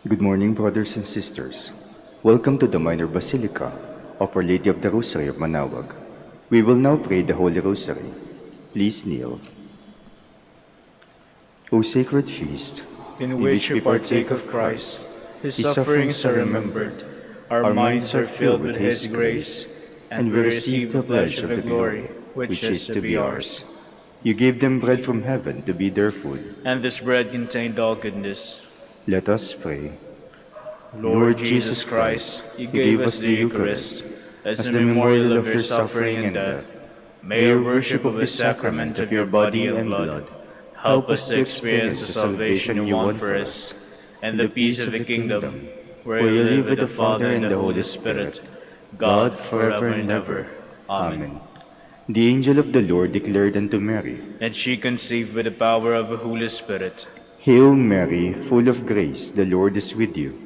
Good morning, brothers and sisters. Welcome to the Minor Basilica of Our Lady of the Rosary of Manaoag. We will now pray the Holy Rosary. Please kneel. O sacred feast, in which we partake of Christ, His sufferings are remembered, our minds are filled with His grace, and we receive the pledge of the glory which is to be ours. You gave them bread from heaven to be their food. And this bread contained all goodness. Let us pray. Lord Jesus Christ, you gave us the Eucharist as a memorial of your suffering and death. May our worship of the sacrament of your body and blood help us to experience the salvation you won for us and the peace of the kingdom, where you live with the Father and the Holy Spirit, God forever and ever. Amen. The angel of the Lord declared unto Mary, And she conceived by the power of the Holy Spirit. Hail Mary, full of grace, the Lord is with you.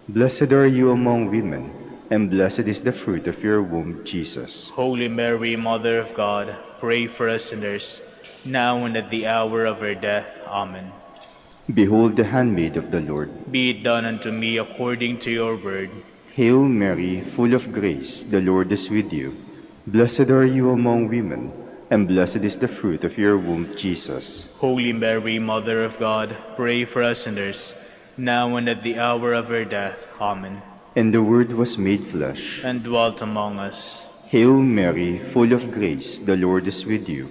Blessed are you among women, and blessed is the fruit of your womb, Jesus. Holy Mary, Mother of God, pray for us sinners, now and at the hour of our death. Amen. Behold the handmaid of the Lord. Be it done unto me according to your word. Hail Mary, full of grace, the Lord is with you. Blessed are you among women, and blessed is the fruit of your womb, Jesus. Holy Mary, Mother of God, pray for us sinners, now and at the hour of our death. Amen. And the Word was made flesh, and dwelt among us. Hail Mary, full of grace, the Lord is with you.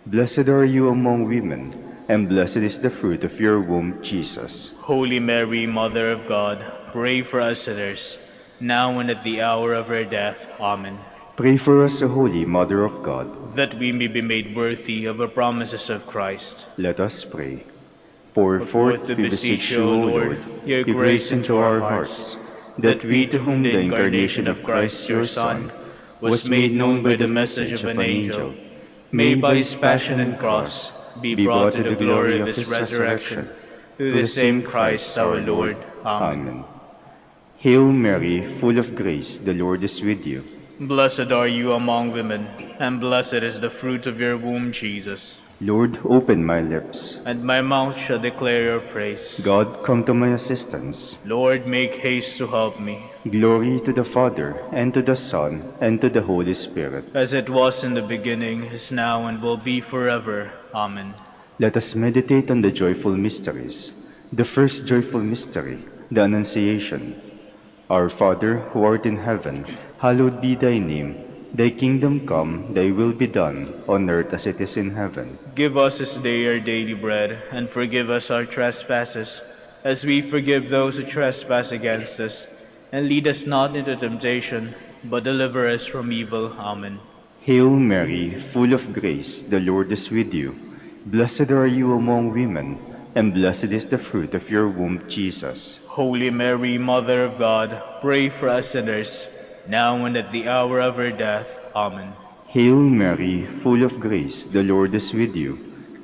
Blessed are you among women, and blessed is the fruit of your womb, Jesus. Holy Mary, Mother of God, pray for us sinners, now and at the hour of our death. Amen. Pray for us, O Holy Mother of God, that we may be made worthy of the promises of Christ. Let us pray. Pour forth, we beseech you, O Lord, your grace into our hearts, that we, to whom the incarnation of Christ your Son was made known by the message of an angel, may by his passion and cross be brought to the glory of his resurrection, through the same Christ our Lord. Amen. Hail Mary, full of grace, the Lord is with you. Blessed are you among women, and blessed is the fruit of your womb, Jesus. Lord, open my lips, and my mouth shall declare your praise. God, come to my assistance. Lord, make haste to help me. Glory to the Father, and to the Son, and to the Holy Spirit. As it was in the beginning, is now, and will be forever. Amen. Let us meditate on the joyful mysteries. The first joyful mystery, the Annunciation. Our Father, who art in heaven, hallowed be thy name. Thy kingdom come, thy will be done, on earth as it is in heaven. Give us this day our daily bread, and forgive us our trespasses, as we forgive those who trespass against us. And lead us not into temptation, but deliver us from evil. Amen. Hail Mary, full of grace, the Lord is with you. Blessed are you among women, and blessed is the fruit of your womb, Jesus. Holy Mary, Mother of God, pray for us sinners, now and at the hour of our death. Amen. Hail Mary, full of grace, the Lord is with you.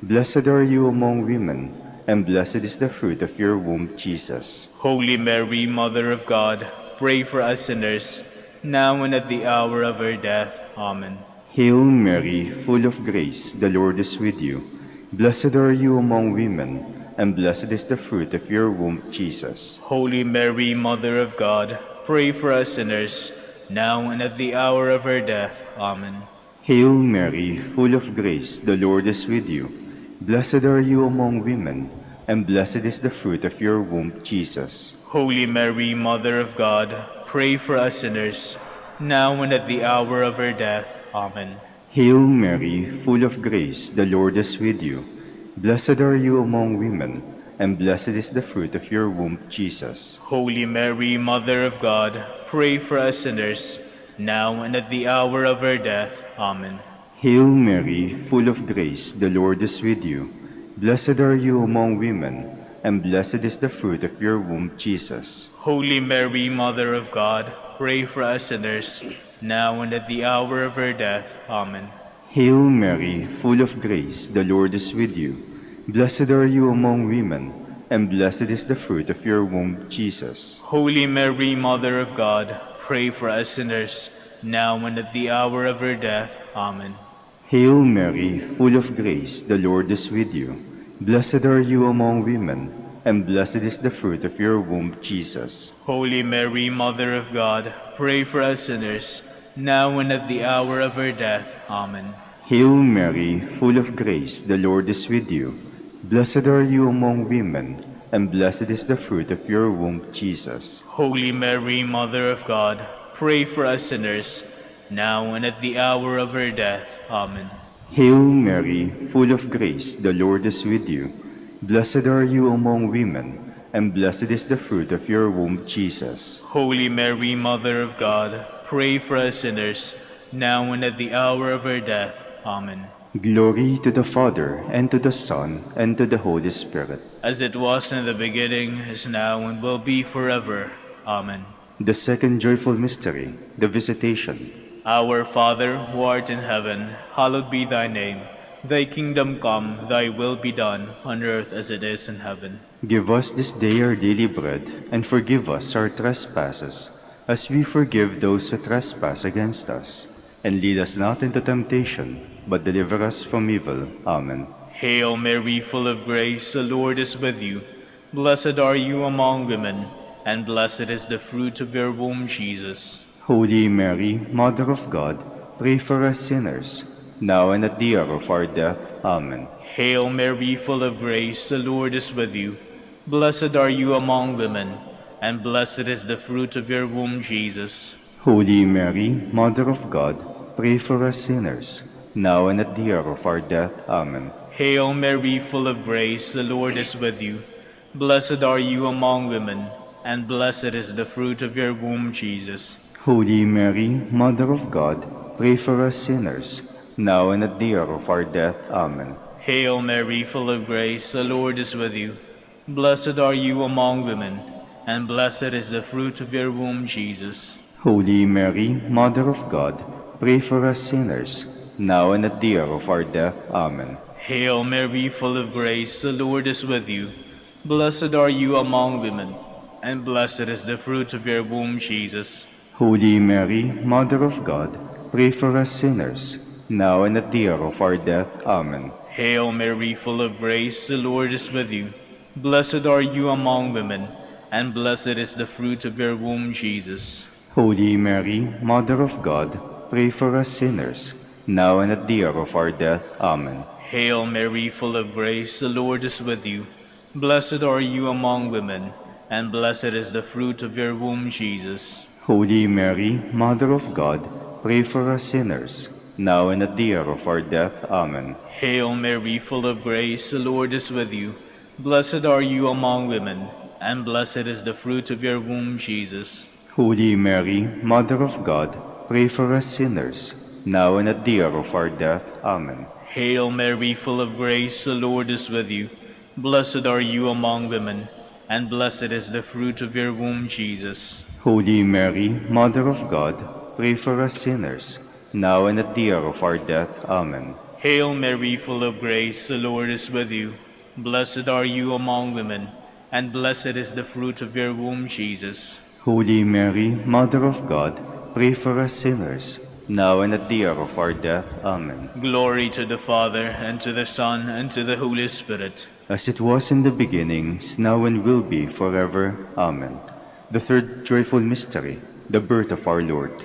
Blessed are you among women, and blessed is the fruit of your womb, Jesus. Holy Mary, Mother of God, pray for us sinners, now and at the hour of our death. Amen. Hail Mary, full of grace, the Lord is with you. Blessed are you among women, and blessed is the fruit of your womb, Jesus. Holy Mary, Mother of God, pray for us sinners, now and at the hour of our death. Amen. Hail Mary, full of grace, the Lord is with you. Blessed are you among women, and blessed is the fruit of your womb, Jesus. Holy Mary, Mother of God, pray for us sinners, now and at the hour of our death. Amen. Hail Mary, full of grace, the Lord is with you. Blessed are you among women, and blessed is the fruit of your womb, Jesus. Holy Mary, Mother of God, pray for us sinners, now and at the hour of our death. Amen. Hail Mary, full of grace, the Lord is with you. Blessed are you among women, and blessed is the fruit of your womb, Jesus. Holy Mary, Mother of God, pray for us sinners, now and at the hour of our death. Amen. Hail Mary, full of grace, the Lord is with you. Blessed are you among women, and blessed is the fruit of your womb, Jesus. Holy Mary, Mother of God, pray for us sinners, now and at the hour of our death. Amen. Hail Mary, full of grace, the Lord is with you. Blessed are you among women, and blessed is the fruit of your womb, Jesus. Holy Mary, Mother of God, pray for us sinners, now and at the hour of our death. Amen. Hail Mary, full of grace, the Lord is with you. Blessed are you among women, and blessed is the fruit of your womb, Jesus. Holy Mary, Mother of God, pray for us sinners, now and at the hour of our death. Amen. Hail Mary, full of grace, the Lord is with you. Blessed are you among women, and blessed is the fruit of your womb, Jesus. Holy Mary, Mother of God, pray for us sinners, now and at the hour of our death. Amen. Glory to the Father, and to the Son, and to the Holy Spirit. As it was in the beginning, is now, and will be forever. Amen. The second joyful mystery, the Visitation. Our Father, who art in heaven, hallowed be thy name. Thy kingdom come, thy will be done, on earth as it is in heaven. Give us this day our daily bread, and forgive us our trespasses, as we forgive those who trespass against us. And lead us not into temptation, but deliver us from evil. Amen. Hail Mary, full of grace, the Lord is with you. Blessed are you among women, and blessed is the fruit of your womb, Jesus. Holy Mary, Mother of God, pray for us sinners, now and at the hour of our death. Amen. Hail Mary, full of grace, the Lord is with you. Blessed are you among women, and blessed is the fruit of your womb, Jesus. Holy Mary, Mother of God, pray for us sinners, now and at the hour of our death. Amen. Hail Mary, full of grace, the Lord is with you. Blessed are you among women, and blessed is the fruit of your womb, Jesus. Holy Mary, Mother of God, pray for us sinners, now and at the hour of our death. Amen. Hail Mary, full of grace, the Lord is with you. Blessed are you among women, and blessed is the fruit of your womb, Jesus. Holy Mary, Mother of God, pray for us sinners, now and at the hour of our death. Amen. Hail Mary, full of grace, the Lord is with you. Blessed are you among women, and blessed is the fruit of your womb, Jesus. Holy Mary, Mother of God, pray for us sinners, now and at the hour of our death. Amen. Hail Mary, full of grace, the Lord is with you. Blessed are you among women, and blessed is the fruit of your womb, Jesus. Holy Mary, Mother of God, pray for us sinners, now and at the hour of our death. Amen. Hail Mary, full of grace, the Lord is with you. Blessed are you among women, and blessed is the fruit of your womb, Jesus. Holy Mary, Mother of God, pray for us sinners, now and at the hour of our death. Amen. Hail Mary, full of grace, the Lord is with you. Blessed are you among women, and blessed is the fruit of your womb, Jesus. Holy Mary, Mother of God, pray for us sinners, now and at the hour of our death. Amen. Hail Mary, full of grace, the Lord is with you. Blessed are you among women, and blessed is the fruit of your womb, Jesus. Holy Mary, Mother of God, pray for us sinners, now and at the hour of our death. Amen. Hail Mary, full of grace, the Lord is with you. Blessed are you among women, and blessed is the fruit of your womb, Jesus. Holy Mary, Mother of God, pray for us sinners, now and at the hour of our death. Amen. Glory to the Father, and to the Son, and to the Holy Spirit. As it was in the beginning, is now and will be forever. Amen. The third joyful mystery, the birth of our Lord.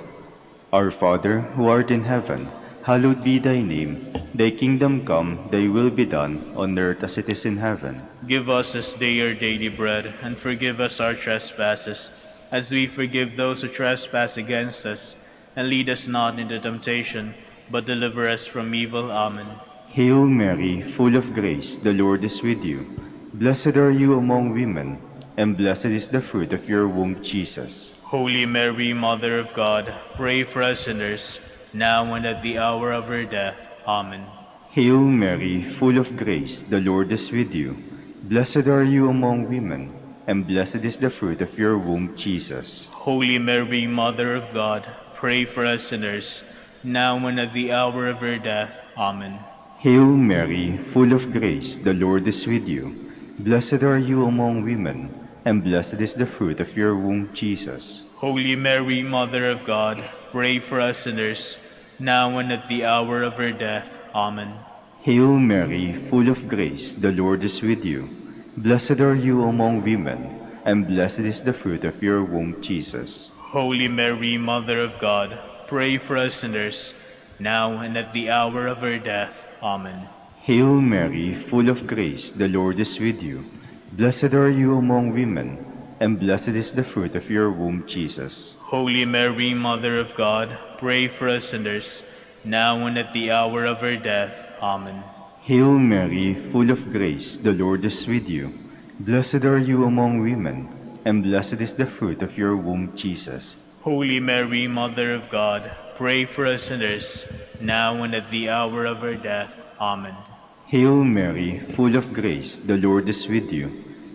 Our Father, who art in heaven, hallowed be thy name. Thy kingdom come, thy will be done, on earth as it is in heaven. Give us this day our daily bread, and forgive us our trespasses, as we forgive those who trespass against us. And lead us not into temptation, but deliver us from evil. Amen. Hail Mary, full of grace, the Lord is with you. Blessed are you among women, and blessed is the fruit of your womb, Jesus. Holy Mary, Mother of God, pray for us sinners, now and at the hour of our death. Amen. Hail Mary, full of grace, the Lord is with you. Blessed are you among women, and blessed is the fruit of your womb, Jesus. Holy Mary, Mother of God, pray for us sinners, now and at the hour of our death. Amen. Hail Mary, full of grace, the Lord is with you. Blessed are you among women, and blessed is the fruit of your womb, Jesus. Holy Mary, Mother of God, pray for us sinners, now and at the hour of our death. Amen. Hail Mary, full of grace, the Lord is with you. Blessed are you among women, and blessed is the fruit of your womb, Jesus. Holy Mary, Mother of God, pray for us sinners, now and at the hour of our death. Amen. Hail Mary, full of grace, the Lord is with you. Blessed are you among women, and blessed is the fruit of your womb, Jesus. Holy Mary, Mother of God, pray for us sinners, now and at the hour of our death. Amen. Hail Mary, full of grace, the Lord is with you. Blessed are you among women, and blessed is the fruit of your womb, Jesus. Holy Mary, Mother of God, pray for us sinners, now and at the hour of our death. Amen. Hail Mary, full of grace, the Lord is with you.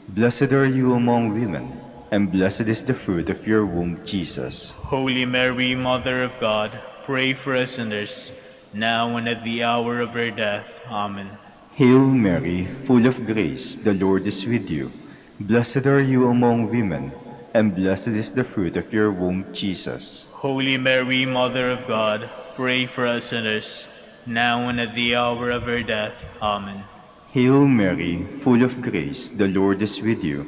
Blessed are you among women, and blessed is the fruit of your womb, Jesus. Holy Mary, Mother of God, pray for us sinners, now and at the hour of our death. Amen. Hail Mary, full of grace, the Lord is with you. Blessed are you among women, and blessed is the fruit of your womb, Jesus. Holy Mary, Mother of God, pray for us sinners, now and at the hour of our death. Amen. Hail Mary, full of grace, the Lord is with you.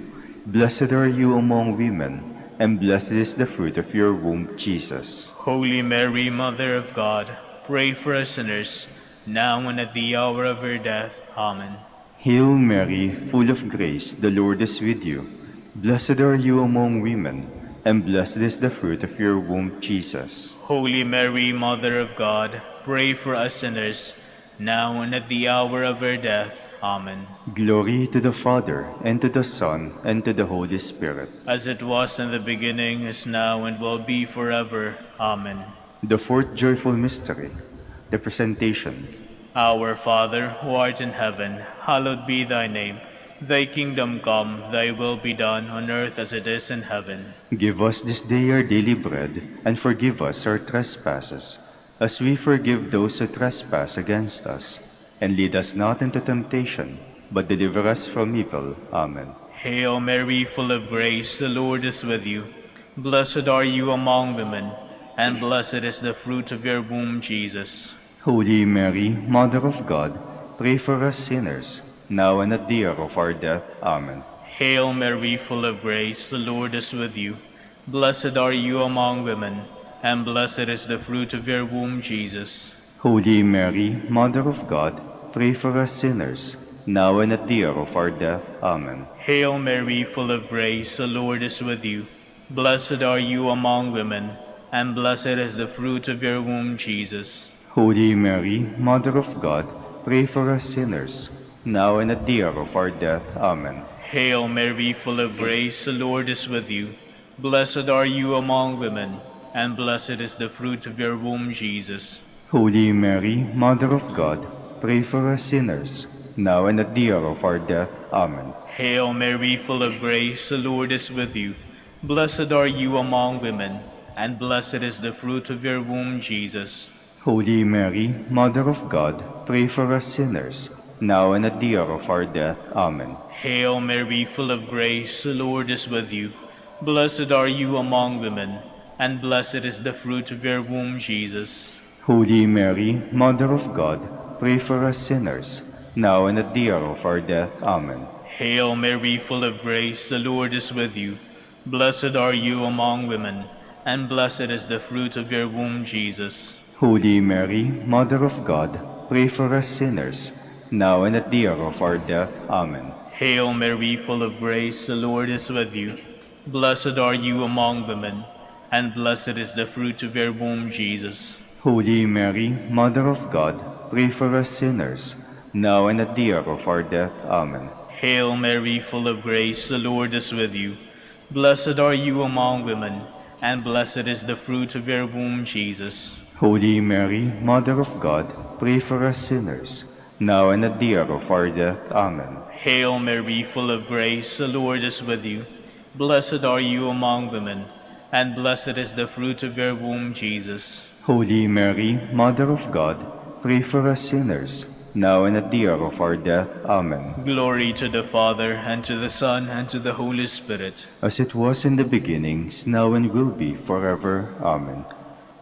Blessed are you among women, and blessed is the fruit of your womb, Jesus. Holy Mary, Mother of God, pray for us sinners, now and at the hour of our death. Amen. Hail Mary, full of grace, the Lord is with you. Blessed are you among women, and blessed is the fruit of your womb, Jesus. Holy Mary, Mother of God, pray for us sinners, now and at the hour of our death. Amen. Glory to the Father, and to the Son, and to the Holy Spirit. As it was in the beginning, is now, and will be forever. Amen. The fourth joyful mystery, the Presentation. Our Father, who art in heaven, hallowed be thy name. Thy kingdom come, thy will be done on earth as it is in heaven. Give us this day our daily bread, and forgive us our trespasses, as we forgive those who trespass against us. And lead us not into temptation, but deliver us from evil. Amen. Hail Mary, full of grace, the Lord is with you. Blessed are you among women, and blessed is the fruit of your womb, Jesus. Holy Mary, Mother of God, pray for us sinners, now and at the hour of our death. Amen. Hail Mary, full of grace, the Lord is with you. Blessed are you among women, and blessed is the fruit of your womb, Jesus. Holy Mary, Mother of God, pray for us sinners, now and at the hour of our death. Amen. Hail Mary, full of grace, the Lord is with you. Blessed are you among women, and blessed is the fruit of your womb, Jesus. Holy Mary, Mother of God, pray for us sinners, now and at the hour of our death. Amen. Hail Mary, full of grace, the Lord is with you. Blessed are you among women, and blessed is the fruit of your womb, Jesus. Holy Mary, Mother of God, pray for us sinners, now and at the hour of our death. Amen. Hail Mary, full of grace, the Lord is with you. Blessed are you among women, and blessed is the fruit of your womb, Jesus. Holy Mary, Mother of God, pray for us sinners, now and at the hour of our death. Amen. Hail Mary, full of grace, the Lord is with you. Blessed are you among women, and blessed is the fruit of your womb, Jesus. Holy Mary, Mother of God, pray for us sinners, now and at the hour of our death. Amen. Hail Mary, full of grace, the Lord is with you. Blessed are you among women, and blessed is the fruit of your womb, Jesus. Holy Mary, Mother of God, pray for us sinners, now and at the hour of our death. Amen. Hail Mary, full of grace, the Lord is with you. Blessed are you among women, and blessed is the fruit of your womb, Jesus. Holy Mary, Mother of God, pray for us sinners, now and at the hour of our death. Amen. Hail Mary, full of grace, the Lord is with you. Blessed are you among women, and blessed is the fruit of your womb, Jesus. Holy Mary, Mother of God, pray for us sinners, now and at the hour of our death. Amen. Hail Mary, full of grace, the Lord is with you. Blessed are you among women, and blessed is the fruit of your womb, Jesus. Holy Mary, Mother of God, pray for us sinners, now and at the hour of our death. Amen. Glory to the Father, and to the Son, and to the Holy Spirit. As it was in the beginning, is now and will be forever. Amen.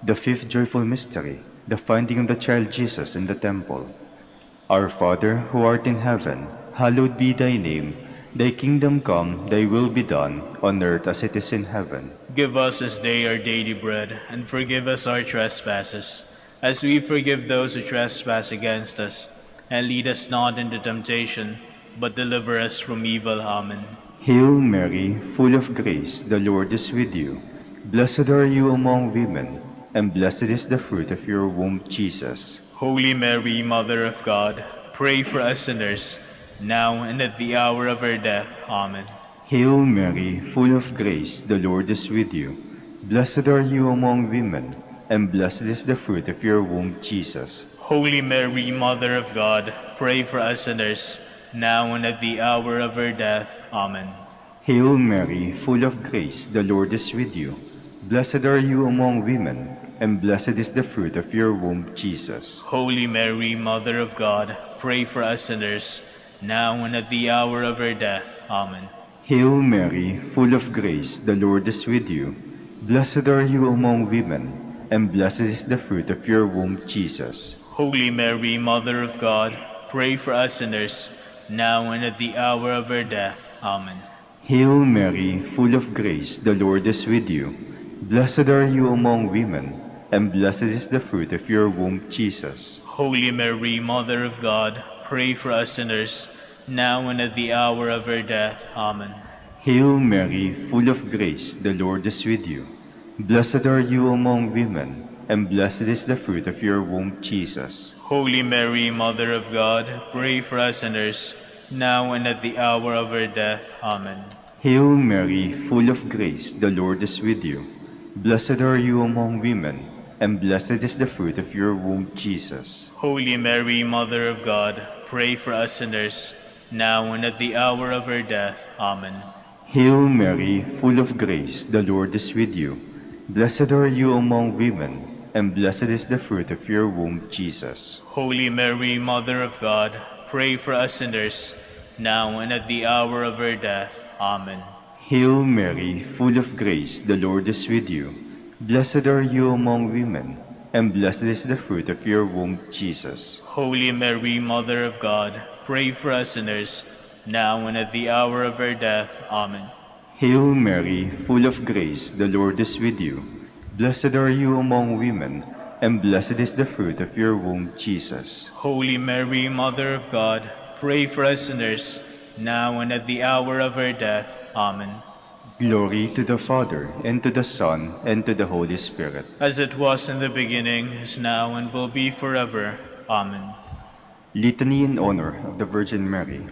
The fifth joyful mystery, the finding of the child Jesus in the temple. Our Father, who art in heaven, hallowed be thy name. Thy kingdom come, thy will be done, on earth as it is in heaven. Give us this day our daily bread, and forgive us our trespasses, as we forgive those who trespass against us. And lead us not into temptation, but deliver us from evil. Amen. Hail Mary, full of grace, the Lord is with you. Blessed are you among women, and blessed is the fruit of your womb, Jesus. Holy Mary, Mother of God, pray for us sinners, now and at the hour of our death. Amen. Hail Mary, full of grace, the Lord is with you. Blessed are you among women, and blessed is the fruit of your womb, Jesus. Holy Mary, Mother of God, pray for us sinners, now and at the hour of our death. Amen. Hail Mary, full of grace, the Lord is with you. Blessed are you among women, and blessed is the fruit of your womb, Jesus. Holy Mary, Mother of God, pray for us sinners, now and at the hour of our death. Amen. Hail Mary, full of grace, the Lord is with you. Blessed are you among women, and blessed is the fruit of your womb, Jesus. Holy Mary, Mother of God, pray for us sinners, now and at the hour of our death. Amen. Hail Mary, full of grace, the Lord is with you. Blessed are you among women, and blessed is the fruit of your womb, Jesus. Holy Mary, Mother of God, pray for us sinners, now and at the hour of our death. Amen. Hail Mary, full of grace, the Lord is with you. Blessed are you among women, and blessed is the fruit of your womb, Jesus. Holy Mary, Mother of God, pray for us sinners, now and at the hour of our death. Amen. Hail Mary, full of grace, the Lord is with you. Blessed are you among women, and blessed is the fruit of your womb, Jesus. Holy Mary, Mother of God, pray for us sinners, now and at the hour of our death. Amen. Hail Mary, full of grace, the Lord is with you. Blessed are you among women, and blessed is the fruit of your womb, Jesus. Holy Mary, Mother of God, pray for us sinners, now and at the hour of our death. Amen. Hail Mary, full of grace, the Lord is with you. Blessed are you among women, and blessed is the fruit of your womb, Jesus. Holy Mary, Mother of God, pray for us sinners, now and at the hour of our death. Amen. Hail Mary, full of grace, the Lord is with you. Blessed are you among women, and blessed is the fruit of your womb, Jesus. Holy Mary, Mother of God, pray for us sinners, now and at the hour of our death. Amen. Glory to the Father, and to the Son, and to the Holy Spirit. As it was in the beginning, is now, and will be forever. Amen. Litany in honor of the Virgin Mary.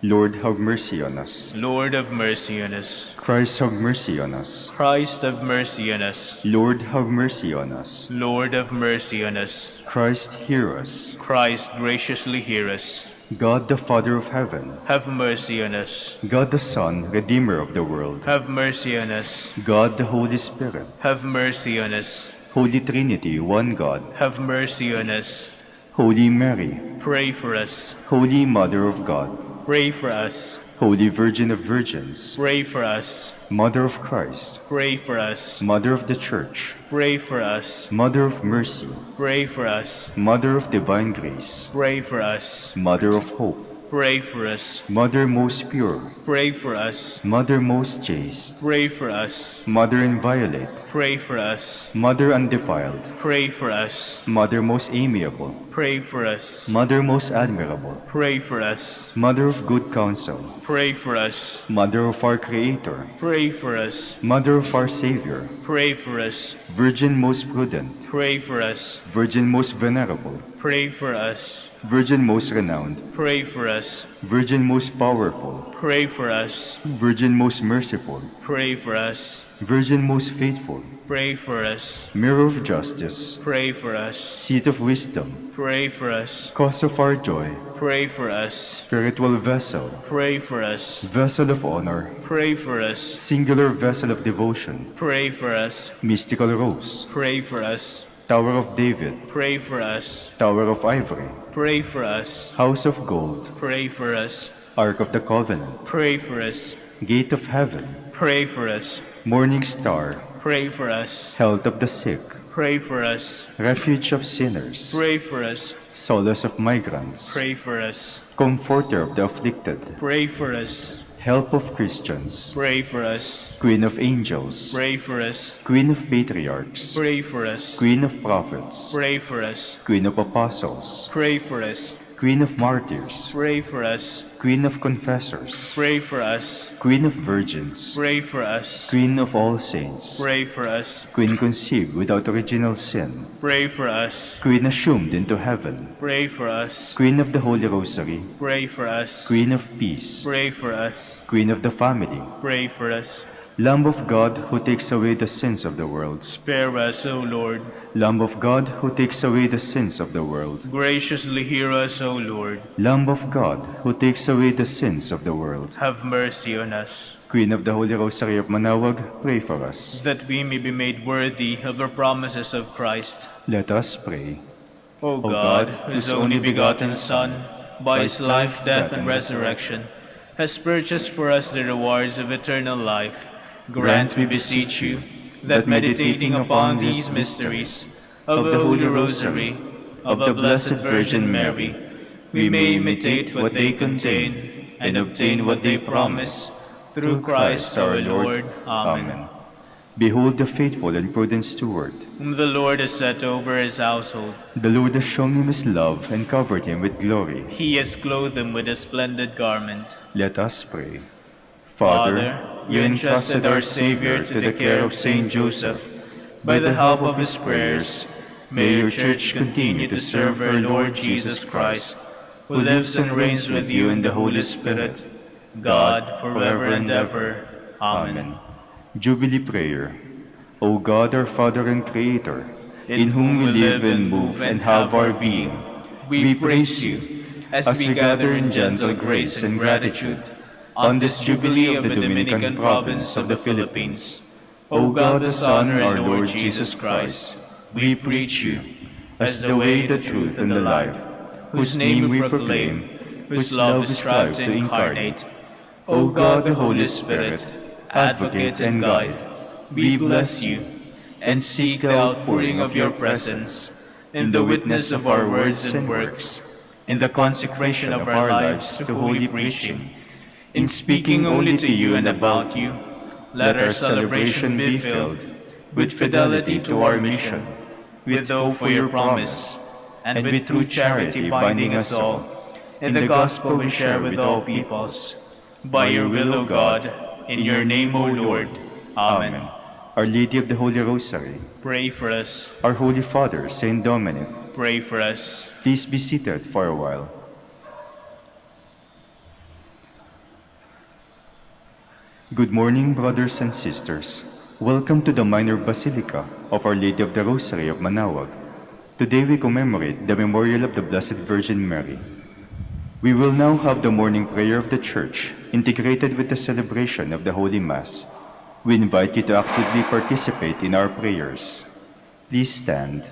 Lord, have mercy on us. Lord, have mercy on us. Christ, have mercy on us. Christ, have mercy on us. Lord, have mercy on us. Lord, have mercy on us. Christ, hear us. Christ, graciously hear us. God, the Father of heaven. Have mercy on us. God, the Son, Redeemer of the world. Have mercy on us. God, the Holy Spirit. Have mercy on us. Holy Trinity, one God. Have mercy on us. Holy Mary. Pray for us. Holy Mother of God. Pray for us. Holy Virgin of Virgins. Pray for us. Mother of Christ. Pray for us. Mother of the Church. Pray for us. Mother of mercy. Pray for us. Mother of divine grace. Pray for us. Mother of hope. Pray for us. Mother most pure. Pray for us. Mother most chaste. Pray for us. Mother inviolate. Pray for us. Mother undefiled. Pray for us. Mother most amiable. Pray for us. Mother most admirable. Pray for us. Mother of good counsel. Pray for us. Mother of our Creator. Pray for us. Mother of our Savior. Pray for us. Virgin most prudent. Pray for us. Virgin most venerable. Pray for us. Virgin most renowned. Pray for us. Virgin most powerful. Pray for us. Virgin most merciful. Pray for us. Virgin most faithful. Pray for us. Mirror of justice. Pray for us. Seat of wisdom. Pray for us. Cause of our joy. Pray for us. Spiritual vessel. Pray for us. Vessel of honor. Pray for us. Singular vessel of devotion. Pray for us. Mystical rose. Pray for us. Tower of David. Pray for us. Tower of ivory. Pray for us. House of gold. Pray for us. Ark of the covenant. Pray for us. Gate of heaven. Pray for us. Morning star. Pray for us. Health of the sick. Pray for us. Refuge of sinners, Pray for us. solace of migrants, Pray for us. comforter of the afflicted, Pray for us. help of Christians, Pray for us. Queen of angels, Pray for us. Queen of patriarchs, Pray for us. Queen of prophets, Pray for us. Queen of apostles, Pray for us. Queen of martyrs, Pray for us. Queen of confessors, Pray for us. Queen of virgins, Pray for us. Queen of all saints, Pray for us. Queen conceived without original sin, Pray for us. Queen assumed into heaven, Pray for us. Queen of the Holy Rosary, Pray for us. Queen of peace, Pray for us. Queen of the family, Pray for us. Lamb of God who takes away the sins of the world, Spare us, O Lord. Lamb of God who takes away the sins of the world, Graciously hear us, O Lord. Lamb of God who takes away the sins of the world, Have mercy on us, Queen of the Holy Rosary of Manaoag, pray for us. that we may be made worthy of the promises of Christ. Let us pray. O God, whose only begotten Son, by his life, death, and resurrection, has purchased for us the rewards of eternal life, grant, we beseech you, that meditating upon these mysteries of the Holy Rosary, of the Blessed Virgin Mary, we may imitate what they contain and obtain what they promise, through Christ our Lord. Amen. Behold the faithful and prudent steward. Whom the Lord has set over his household. The Lord has shown him his love and covered him with glory. He has clothed him with a splendid garment. Let us pray. Father, you entrusted our Savior to the care of Saint Joseph. By the help of his prayers, may your Church continue to serve our Lord Jesus Christ, who lives and reigns with you in the Holy Spirit, God, forever and ever. Amen. Jubilee Prayer. O God, our Father and Creator, in whom we live and move and have our being, we praise you as we gather in gentle grace and gratitude on this Jubilee of the Dominican province of the Philippines. O God, the Son, our Lord Jesus Christ, we preach you as the way, the truth, and the life, whose name we proclaim, whose love we strive to incarnate. O God, the Holy Spirit, advocate and guide, we bless you and seek the outpouring of your presence in the witness of our words and works, in the consecration of our lives to holy preaching, in speaking only to you and about you. Let our celebration be filled with fidelity to our mission, with hope for your promise, and with true charity binding us all, in the gospel we share with all peoples. By your will, O God, in your name, O Lord. Amen. Our Lady of the Holy Rosary, Pray for us. our Holy Father, Saint Dominic, Pray for us. please be seated for a while. Good morning, brothers and sisters. Welcome to the Minor Basilica of Our Lady of the Rosary of Manaoag. Today we commemorate the memorial of the Blessed Virgin Mary. We will now have the morning prayer of the Church integrated with the celebration of the Holy Mass. We invite you to actively participate in our prayers. Please stand.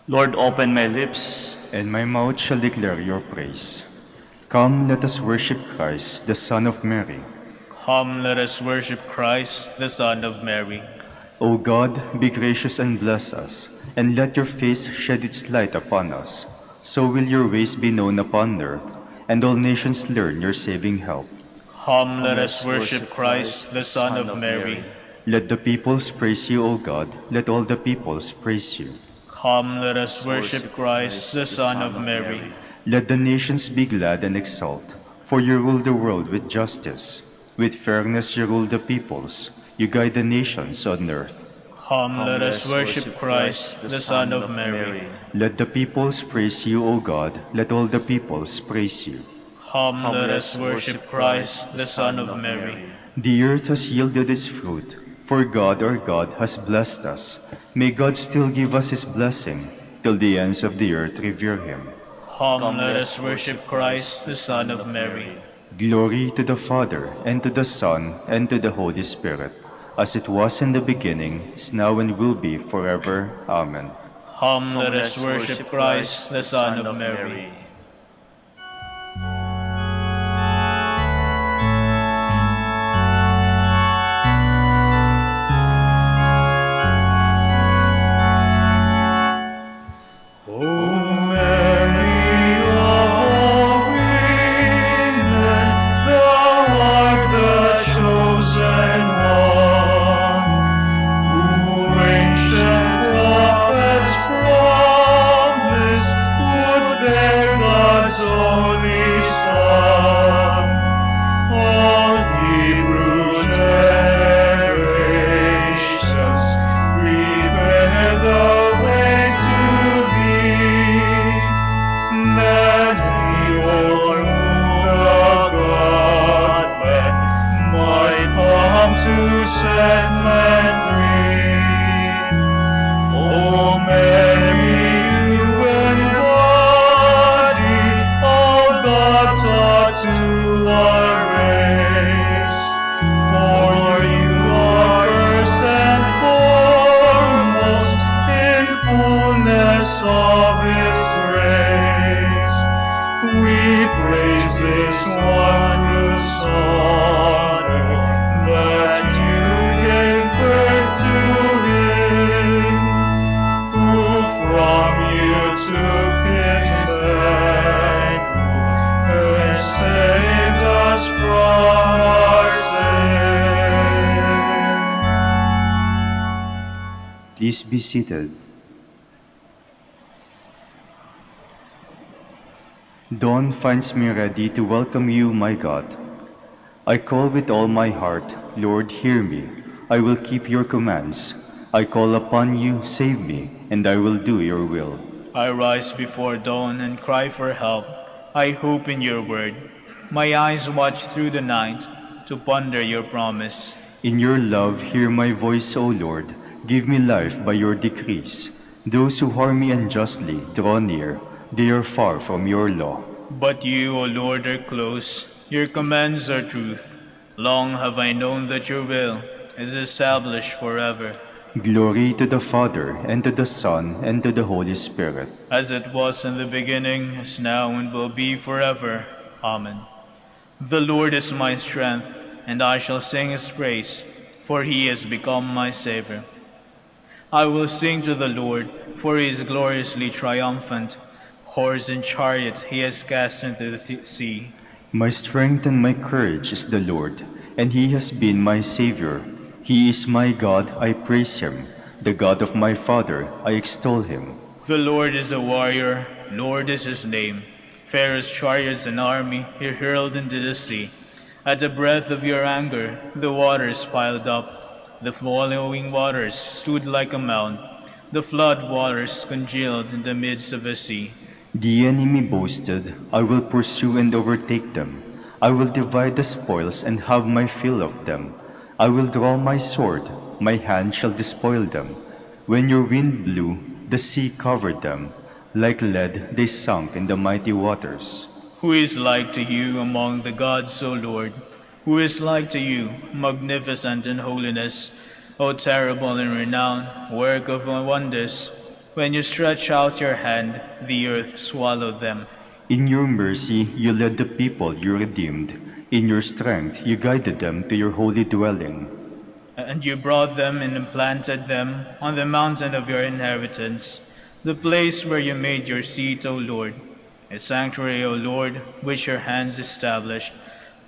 Lord, open my lips, And my mouth shall declare your praise. Come, let us worship Christ, the Son of Mary. Come, let us worship Christ, the Son of Mary. O God, be gracious and bless us, and let your face shed its light upon us. So will your ways be known upon earth, and all nations learn your saving help. Come, let us worship Christ, the Son of Mary. Let the peoples praise you, O God. Let all the peoples praise you. Come, let us worship Christ, the Son of Mary. Let the nations be glad and exult, for you rule the world with justice. With fairness you rule the peoples. You guide the nations on earth. Come, let us worship Christ, the Son of Mary. Let the peoples praise you, O God. Let all the peoples praise you. Come, let us worship Christ, the Son of Mary. The earth has yielded its fruit, for God our God has blessed us. May God still give us his blessing, till the ends of the earth revere him. Come, let us worship Christ, the Son of Mary. Glory to the Father, and to the Son, and to the Holy Spirit, as it was in the beginning, is now, and will be forever. Amen. Come, let us worship Christ, the Son of Mary. Please be seated. Dawn finds me ready to welcome you, my God. I call with all my heart, Lord, hear me. I will keep your commands. I call upon you, save me, and I will do your will. I rise before dawn and cry for help. I hope in your word. My eyes watch through the night to ponder your promise. In your love, hear my voice, O Lord. Give me life by your decrees. Those who harm me unjustly draw near. They are far from your law. But you, O Lord, are close. Your commands are truth. Long have I known that your will is established forever. Glory to the Father, and to the Son, and to the Holy Spirit. As it was in the beginning, is now, and will be forever. Amen. The Lord is my strength, and I shall sing his praise, for he has become my Savior. I will sing to the Lord, for he is gloriously triumphant. Horse and chariot he has cast into the sea. My strength and my courage is the Lord, and he has been my Savior. He is my God, I praise him. The God of my Father, I extol him. The Lord is a warrior, Lord is his name. Pharaoh's chariots and army he hurled into the sea. At the breath of your anger, the waters piled up. The following waters stood like a mound. The flood waters congealed in the midst of the sea. The enemy boasted, I will pursue and overtake them. I will divide the spoils and have my fill of them. I will draw my sword, my hand shall despoil them. When your wind blew, the sea covered them. Like lead, they sunk in the mighty waters. Who is like to you among the gods, O Lord? Who is like to you, magnificent in holiness, O terrible in renown, work of wonders? When you stretch out your hand, the earth swallowed them. In your mercy you led the people you redeemed. In your strength you guided them to your holy dwelling. And you brought them and planted them on the mountain of your inheritance, the place where you made your seat, O Lord, a sanctuary, O Lord, which your hands established.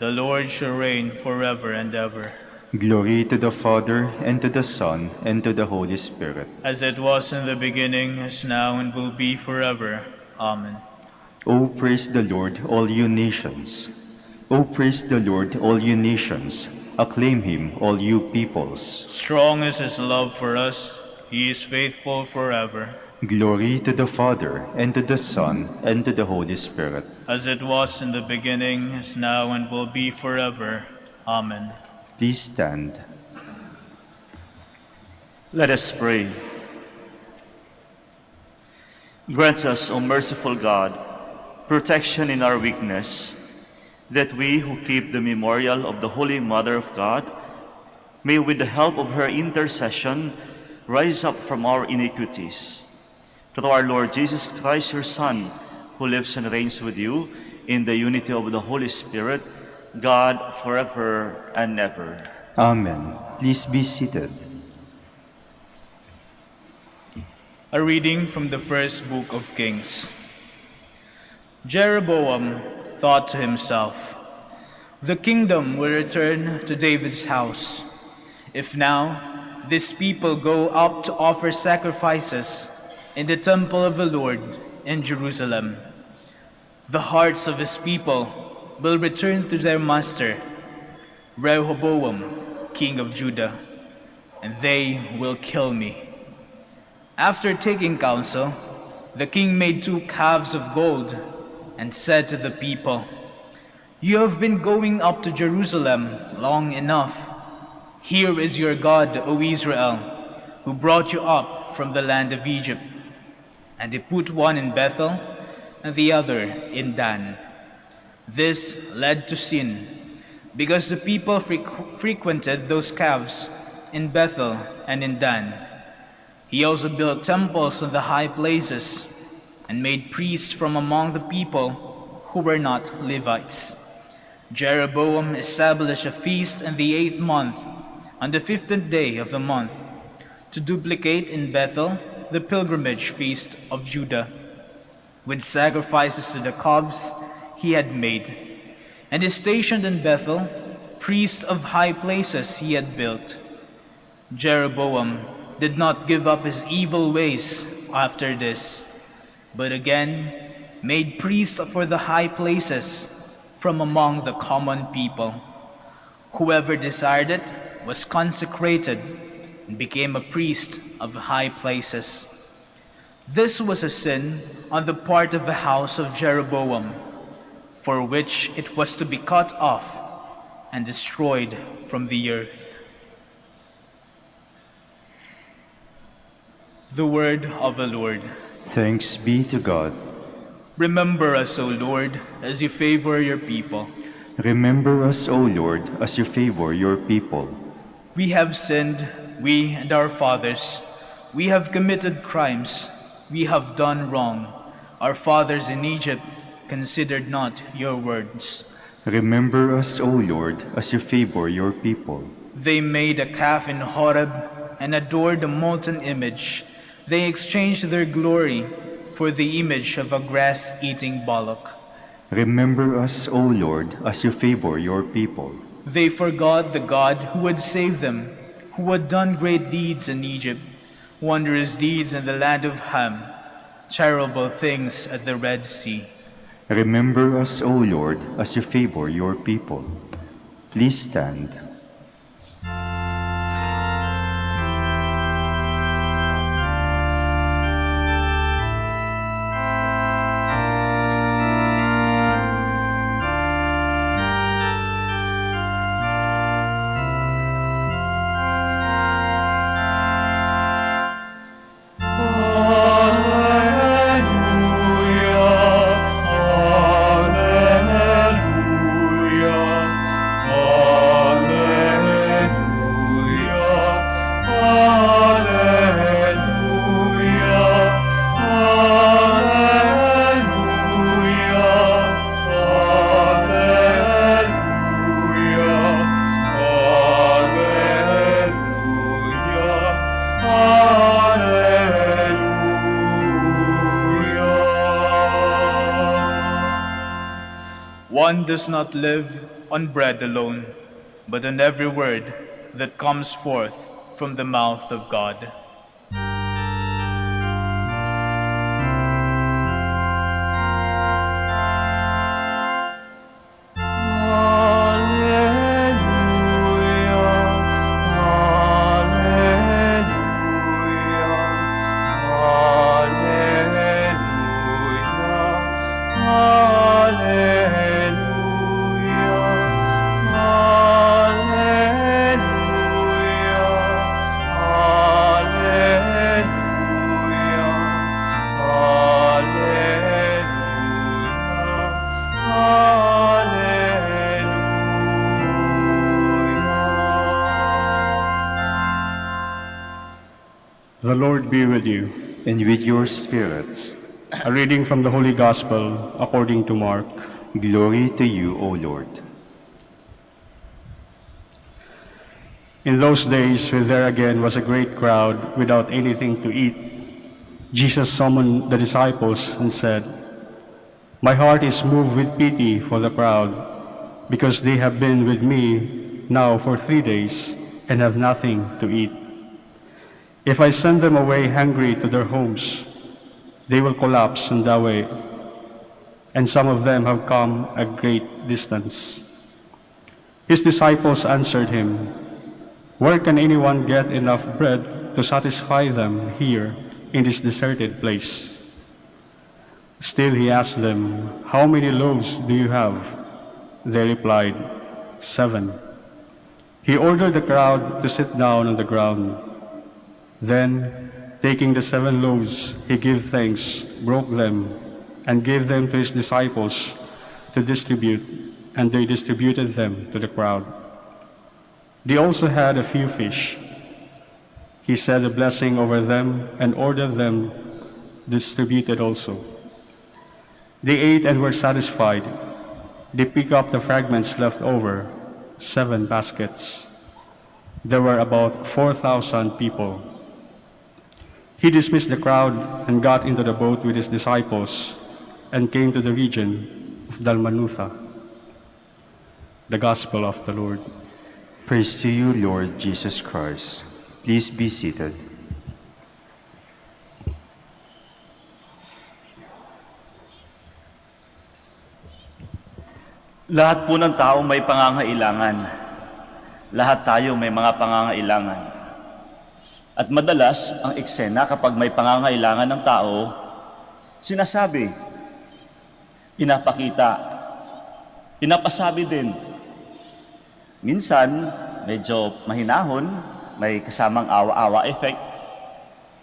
The Lord shall reign forever and ever. Glory to the Father, and to the Son, and to the Holy Spirit. As it was in the beginning, is now, and will be forever. Amen. O praise the Lord, all you nations. O praise the Lord, all you nations. Acclaim him, all you peoples. Strong is his love for us. He is faithful forever. Glory to the Father, and to the Son, and to the Holy Spirit. As it was in the beginning, is now, and will be forever. Amen. Please stand. Let us pray. Grant us, O merciful God, protection in our weakness, that we who keep the memorial of the Holy Mother of God may, with the help of her intercession, rise up from our iniquities. Through our Lord Jesus Christ, your Son, who lives and reigns with you in the unity of the Holy Spirit, God, forever and ever. Amen. Please be seated. A reading from the first book of Kings. Jeroboam thought to himself, "The kingdom will return to David's house. If now these people go up to offer sacrifices in the temple of the Lord in Jerusalem, the hearts of his people will return to their master, Rehoboam, king of Judah, and they will kill me." After taking counsel, the king made 2 calves of gold and said to the people, "You have been going up to Jerusalem long enough. Here is your God, O Israel, who brought you up from the land of Egypt." And they put one in Bethel and the other in Dan. This led to sin, because the people frequented those calves in Bethel and in Dan. He also built temples in the high places and made priests from among the people who were not Levites. Jeroboam established a feast in the 8th month, on the 15th day of the month, to duplicate in Bethel the pilgrimage feast of Judah, with sacrifices to the calves he had made. And he stationed in Bethel priests of high places he had built. Jeroboam did not give up his evil ways after this, but again made priests for the high places from among the common people. Whoever desired it was consecrated and became a priest of high places. This was a sin on the part of the house of Jeroboam, for which it was to be cut off and destroyed from the earth. The word of the Lord. Thanks be to God. Remember us, O Lord, as you favor your people. Remember us, O Lord, as you favor your people. We have sinned, we and our fathers. We have committed crimes. We have done wrong. Our fathers in Egypt considered not your words. Remember us, O Lord, as you favor your people. They made a calf in Horeb and adored a molten image. They exchanged their glory for the image of a grass-eating bullock. Remember us, O Lord, as you favor your people. They forgot the God who had saved them, who had done great deeds in Egypt, wondrous deeds in the land of Ham, terrible things at the Red Sea. Remember us, O Lord, as you favor your people. Please stand. One does not live on bread alone, but on every word that comes forth from the mouth of God. Alleluia, alleluia, The Lord be with you. And with your spirit. A reading from the Holy Gospel according to Mark. Glory to you, O Lord. In those days, when there again was a great crowd without anything to eat, Jesus summoned the disciples and said, "My heart is moved with pity for the crowd, because they have been with me now for 3 days and have nothing to eat. If I send them away hungry to their homes, they will collapse and die, and some of them have come a great distance." His disciples answered him, "Where can anyone get enough bread to satisfy them here in this deserted place?" Still he asked them, "How many loaves do you have?" They replied, 7. He ordered the crowd to sit down on the ground. Then, taking the 7 loaves, he gave thanks, broke them, and gave them to his disciples to distribute, and they distributed them to the crowd. They also had a few fish. He said a blessing over them and ordered them distributed also. They ate and were satisfied. They picked up the fragments left over, 7 baskets. There were about 4,000 people. He dismissed the crowd and got into the boat with his disciples and came to the region of Dalmanutha. The Gospel of the Lord. Praise to you, Lord Jesus Christ. Please be seated. Lahat po ng tao may pangangailangan. Lahat tayo may mga pangangailangan. At madalas, ang eksena kapag may pangangailangan ng tao, sinasabi, pinapakita, pinapasabi din. Minsan, medyo mahinahon, may kasamang awa-awa effect.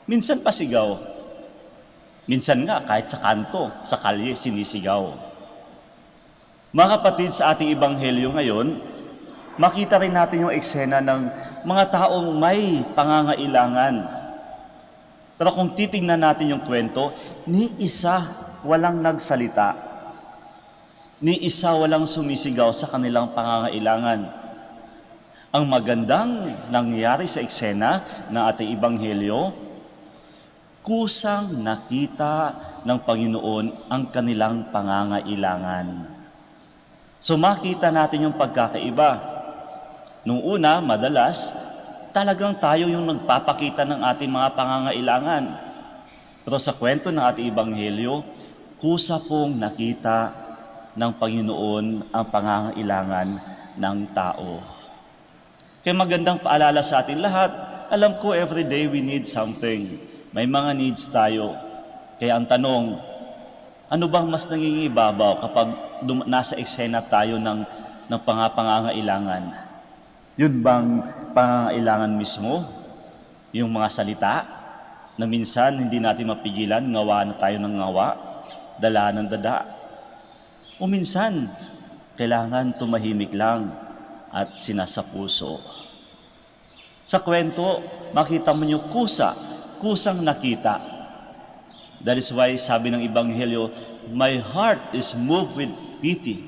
Minsan pasigaw. Minsan nga, kahit sa kanto, sa kalye, sinisigaw. Mga kapatid, sa ating ebanghelyo ngayon, makita rin natin yung eksena ng mga taong may pangangailangan. Pero kung titingnan natin yung kwento, ni isa walang nagsalita. Ni isa walang sumisigaw sa kanilang pangangailangan. Ang magandang nangyari sa eksena ng ating ebanghelyo, kusang nakita ng Panginoon ang kanilang pangangailangan. So makita natin yung pagkakaiba. Nung una, madalas, talagang tayo yung nagpapakita ng ating mga pangangailangan. Pero sa kwento ng ating ebanghelyo, kusa pong nakita ng Panginoon ang pangangailangan ng tao. Kaya magandang paalala sa atin lahat, alam ko everyday we need something. May mga needs tayo. Kaya ang tanong, ano bang mas nangingibabaw kapag nasa eksena tayo ng pangangailangan? Yun bang pangangailangan mismo? Yung mga salita na minsan hindi natin mapigilan, ngawa na tayo ng ngawa, dala ng dada. O minsan, kailangan tumahimik lang at sinasapuso. Sa kwento, makita mo yung kusang nakita. That is why sabi ng Ebanghelyo, "My heart is moved with pity."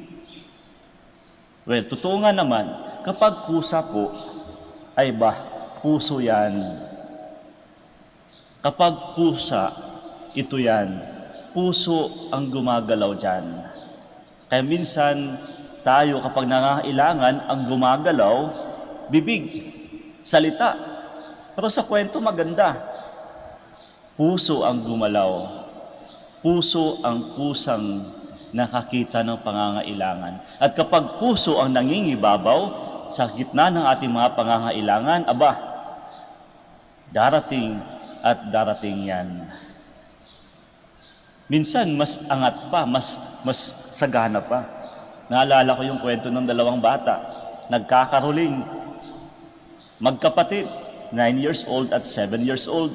Well, totoo nga naman, kapag kusa po, ay puso yan. Kapag kusa, ito yan. Puso ang gumagalaw dyan. Kaya minsan, tayo kapag nangangailangan, ang gumagalaw, bibig, salita. Pero sa kwento maganda. Puso ang gumalaw. Puso ang kusang nakakita ng pangangailangan. At kapag puso ang nangingibabaw, sa gitna ng ating mga pangangailangan, darating at darating yan. Minsan, mas angat pa, mas sagana pa. Naalala ko yung kwento ng 2 bata, nagkakaroling, magkapatid, 9 years old at 7 years old.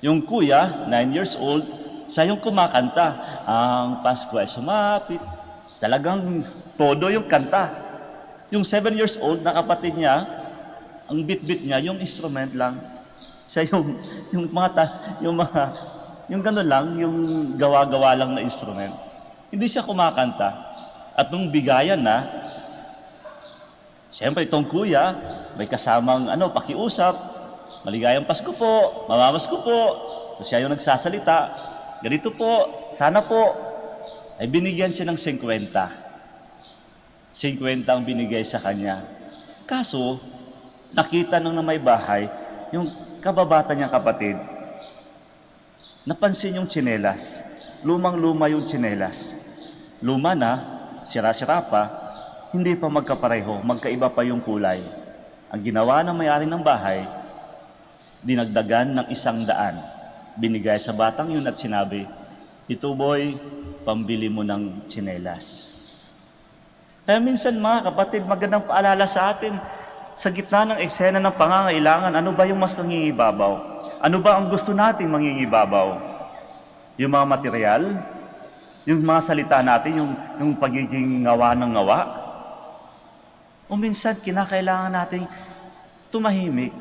Yung kuya, 9 years old, siya yung kumakanta, "Ang Pasko ay sumapit." Talagang todo yung kanta. Yung 7 years old na kapatid niya, ang bit-bit niya, yung instrument lang. Siya yung gano'n lang, yung gawa-gawa lang na instrument. Hindi siya kumakanta. At nung bigayan na, siyempre itong kuya, may kasamang pakiusap, maligayang Pasko po, mamamas ko po. So, siya yung nagsasalita, ganito po, sana po. Ay binigyan siya ng 50. 50 ang binigay sa kanya. Kaso, nakita nung na may bahay, yung kababata niyang kapatid, napansin yung tsinelas. Lumang-luma yung tsinelas. Luma na, sira-sira pa, hindi pa magkapareho, magkaiba pa yung kulay. Ang ginawa ng may-ari ng bahay, dinagdagan ng 100. Binigay sa batang yun at sinabi, ito boy, pambili mo ng tsinelas. Kaya minsan mga kapatid, magandang paalala sa atin, sa gitna ng eksena ng pangangailangan, ano ba yung mas nangingibabaw? Ano ba ang gusto nating mangingibabaw? Yung mga material? Yung mga salita natin, yung pagiging ngawa ng ngawa? O minsan, kinakailangan nating tumahimik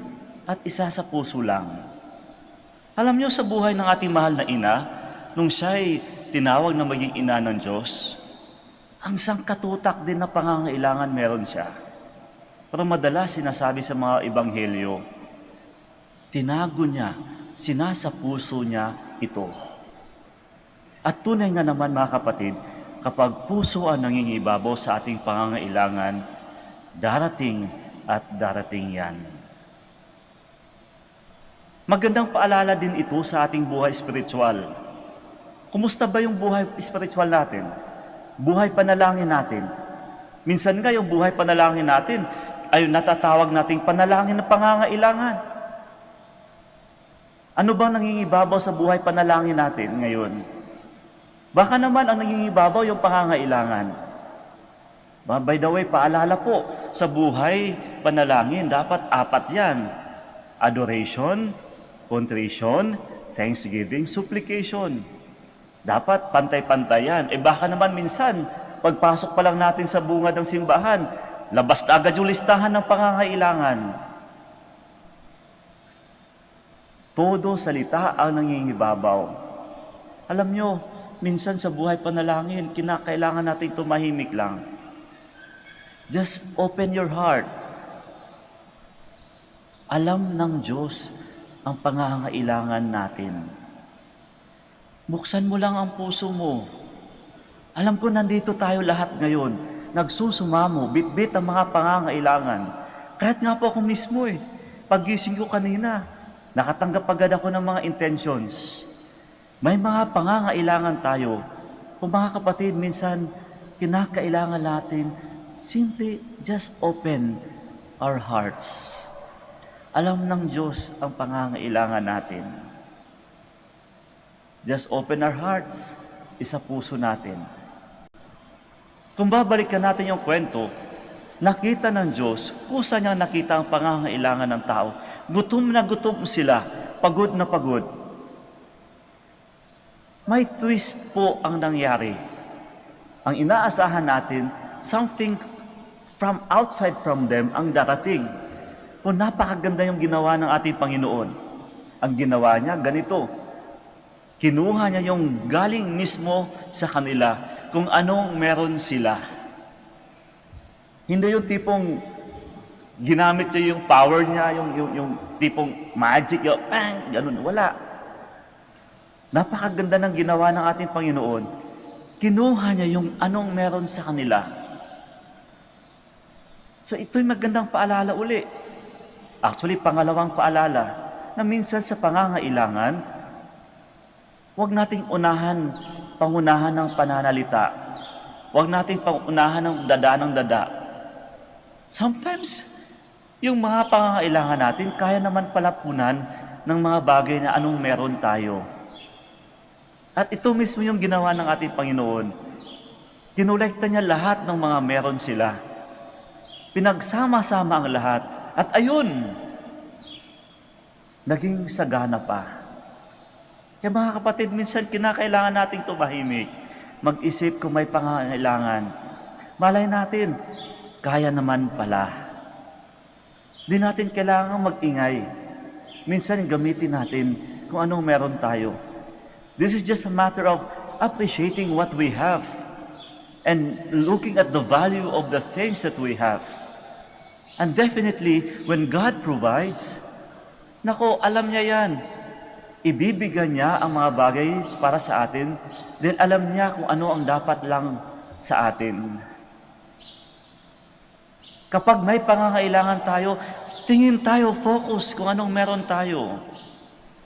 at isa sa puso lang. Alam niyo, sa buhay ng ating mahal na ina, nung siya'y tinawag na maging ina ng Diyos, ang sangkatutak din na pangangailangan meron siya. Pero madalas sinasabi sa mga ebanghelyo, tinago niya, sinasa puso niya ito. At tunay nga naman mga kapatid, kapag puso ang nangingibabaw sa ating pangangailangan, darating at darating yan. Magandang paalala din ito sa ating buhay spiritual. Kumusta ba yung buhay spiritual natin? Buhay panalangin natin. Minsan nga yung buhay panalangin natin ay natatawag nating panalangin ng pangangailangan. Ano bang nangingibabaw sa buhay panalangin natin ngayon? Baka naman ang nangingibabaw yung pangangailangan. By the way, paalala po, sa buhay panalangin, dapat 4 yan. Adoration, contrition, thanksgiving, supplication. Dapat pantay-pantay yan. Baka naman minsan, pagpasok pa lang natin sa bungad ng simbahan, labas na agad yung listahan ng pangangailangan. Todo salita ang nangingibabaw. Alam nyo, minsan sa buhay panalangin, kinakailangan natin tumahimik lang. Just open your heart. Alam ng Diyos ang pangangailangan natin. Buksan mo lang ang puso mo. Alam ko nandito tayo lahat ngayon, nagsusumamo, bit-bit ang mga pangangailangan. Kahit nga po ako mismo paggising ko kanina, nakatanggap agad ako ng mga intentions. May mga pangangailangan tayo. Kung mga kapatid, minsan kinakailangan natin, simply just open our hearts. Alam ng Diyos ang pangangailangan natin. Just open our hearts, isa puso natin. Kung babalikan natin yung kwento, nakita ng Diyos, kusa niyang nakita ang pangangailangan ng tao. Gutom na gutom sila, pagod na pagod. May twist po ang nangyari. Ang inaasahan natin, something from outside from them ang darating. Kung napakaganda yung ginawa ng ating Panginoon. Ang ginawa niya, ganito. Kinuha niya yung galing mismo sa kanila kung anong meron sila. Hindi yung tipong ginamit niya yung power niya, yung tipong magic, yung bang, ganun. Wala. Napakaganda ng ginawa ng ating Panginoon. Kinuha niya yung anong meron sa kanila. So ito'y magandang paalala uli. Actually, pangalawang paalala na minsan sa pangangailangan, huwag nating pangunahan ng pananalita. Huwag nating pangunahan ng dada. Sometimes, yung mga pangangailangan natin, kaya naman palapunan ng mga bagay na anong meron tayo. At ito mismo yung ginawa ng ating Panginoon. Kinolekta niya lahat ng mga meron sila. Pinagsama-sama ang lahat. At ayun, naging sagana pa. Kaya mga kapatid, minsan kinakailangan nating tumahimik. Mag-isip kung may pangangailangan. Malay natin, kaya naman pala. Di natin kailangan mag-ingay. Minsan gamitin natin kung anong meron tayo. This is just a matter of appreciating what we have and looking at the value of the things that we have. And definitely, when God provides, nako, alam niya yan. Ibibigyan niya ang mga bagay para sa atin, then alam niya kung ano ang dapat lang sa atin. Kapag may pangangailangan tayo, tingin tayo, focus kung anong meron tayo.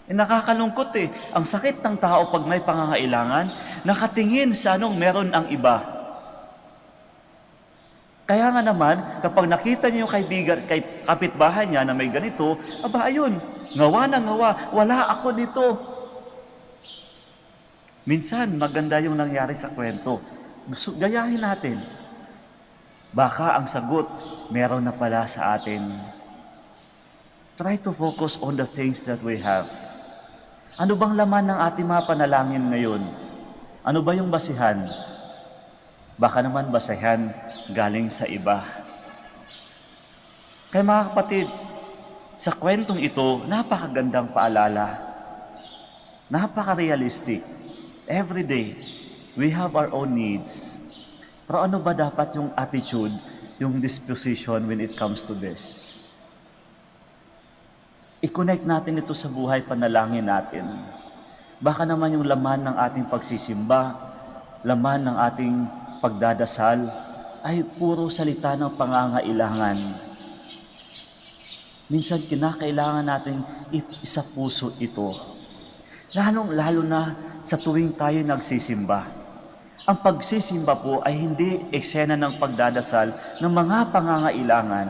Nakakalungkot ang sakit ng tao pag may pangangailangan, nakatingin sa anong meron ang iba. Kaya nga naman, kapag nakita niyo yung kaibigan, kapitbahay niya na may ganito, aba ayun, ngawa na ngawa, wala ako dito. Minsan, maganda yung nangyari sa kwento. Gayahin natin. Baka ang sagot, meron na pala sa atin. Try to focus on the things that we have. Ano bang laman ng ating mga panalangin ngayon? Ano ba yung basihan? Baka naman basihan galing sa iba. Kaya mga kapatid, sa kwentong ito, napakagandang paalala. Napaka-realistic. Every day, we have our own needs. Pero ano ba dapat yung attitude, yung disposition when it comes to this? I-connect natin ito sa buhay panalangin natin. Baka naman yung laman ng ating pagsisimba, laman ng ating pagdadasal, ay puro salita ng pangangailangan. Minsan kinakailangan natin isa puso ito. Lalong-lalo na sa tuwing tayo nagsisimba. Ang pagsisimba po ay hindi eksena ng pagdadasal ng mga pangangailangan.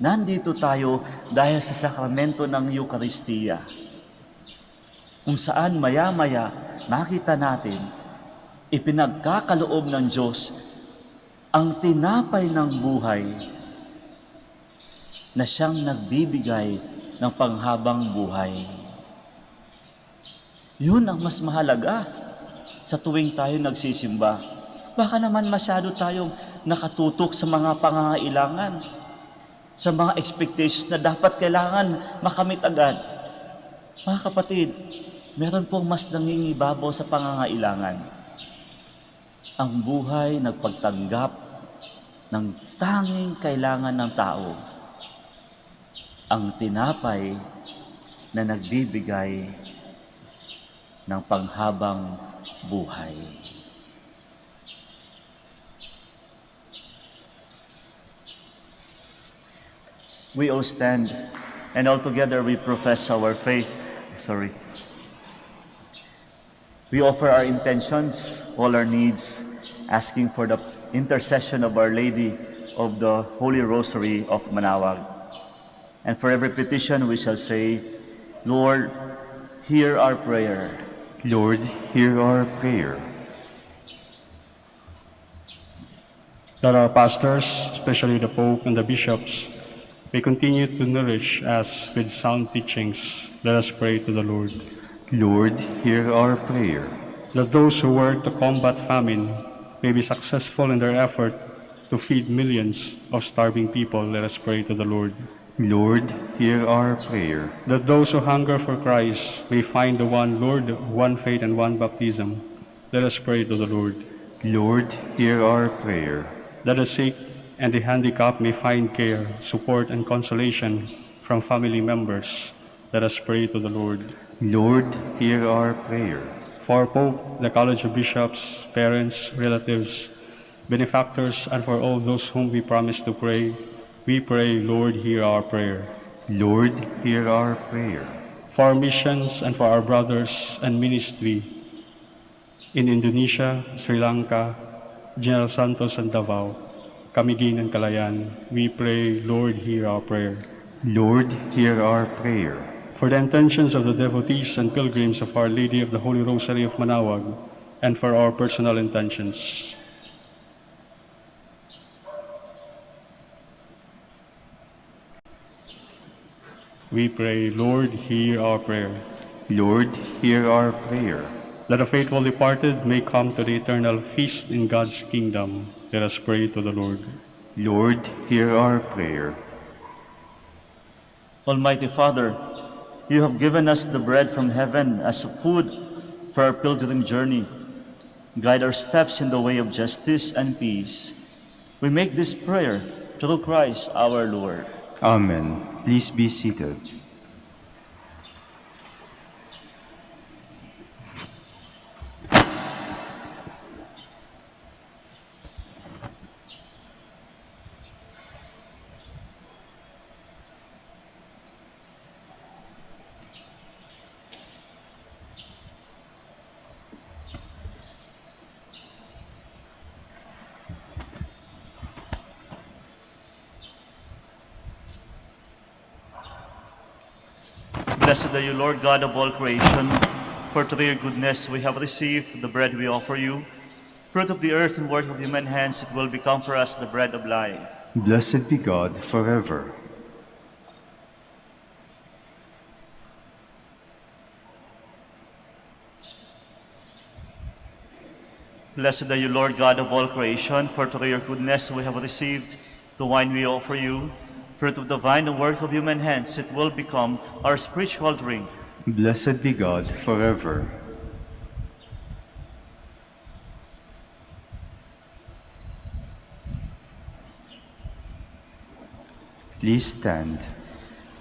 Nandito tayo dahil sa sakramento ng Eucharistiya, kung saan maya-maya makita natin ipinagkakaloob ng Diyos ang tinapay ng buhay na siyang nagbibigay ng panghabang buhay. Yun ang mas mahalaga sa tuwing tayo nagsisimba. Baka naman masyado tayong nakatutok sa mga pangangailangan, sa mga expectations na dapat kailangan makamit agad. Mga kapatid, meron pong mas nangingibabaw sa pangangailangan. Ang buhay nagpagtanggap ng tanging kailangan ng tao. Ang tinapay na nagbibigay ng panghabang buhay. We all stand and all together we profess our faith. We offer our intentions, all our needs, asking for the intercession of Our Lady of the Holy Rosary of Manaoag. And for every petition we shall say, Lord, hear our prayer. Lord, hear our prayer. That our pastors, especially the Pope and the bishops, may continue to nourish us with sound teachings. Let us pray to the Lord. Lord, hear our prayer. That those who work to combat famine may be successful in their effort to feed millions of starving people. Let us pray to the Lord. Lord, hear our prayer. That those who hunger for Christ may find the one Lord, one faith, and one baptism. Let us pray to the Lord. Lord, hear our prayer. That the sick and the handicapped may find care, support, and consolation from family members. Let us pray to the Lord. Lord, hear our prayer. For our Pope, the College of Bishops, parents, relatives, benefactors, and for all those whom we promise to pray, we pray, Lord, hear our prayer. Lord, hear our prayer. For our missions and for our brothers and ministry in Indonesia, Sri Lanka, General Santos, and Davao, Camiguin and Calayan, we pray, Lord, hear our prayer. Lord, hear our prayer. For the intentions of the devotees and pilgrims of Our Lady of the Holy Rosary of Manaoag, and for our personal intentions. We pray, Lord, hear our prayer. Lord, hear our prayer. That the faithful departed may come to the eternal feast in God's kingdom. Let us pray to the Lord. Lord, hear our prayer. Almighty Father, you have given us the bread from heaven as food for our pilgrim journey. Guide our steps in the way of justice and peace. We make this prayer through Christ our Lord. Amen. Please be seated. Blessed are you, Lord God of all creation, for through your goodness we have received the bread we offer you. Fruit of the earth and work of human hands, it will become for us the bread of life. Blessed be God forever. Blessed are you, Lord God of all creation, for through your goodness we have received the wine we offer you. Fruit of the vine and work of human hands, it will become our spiritual drink. Blessed be God forever. Please stand.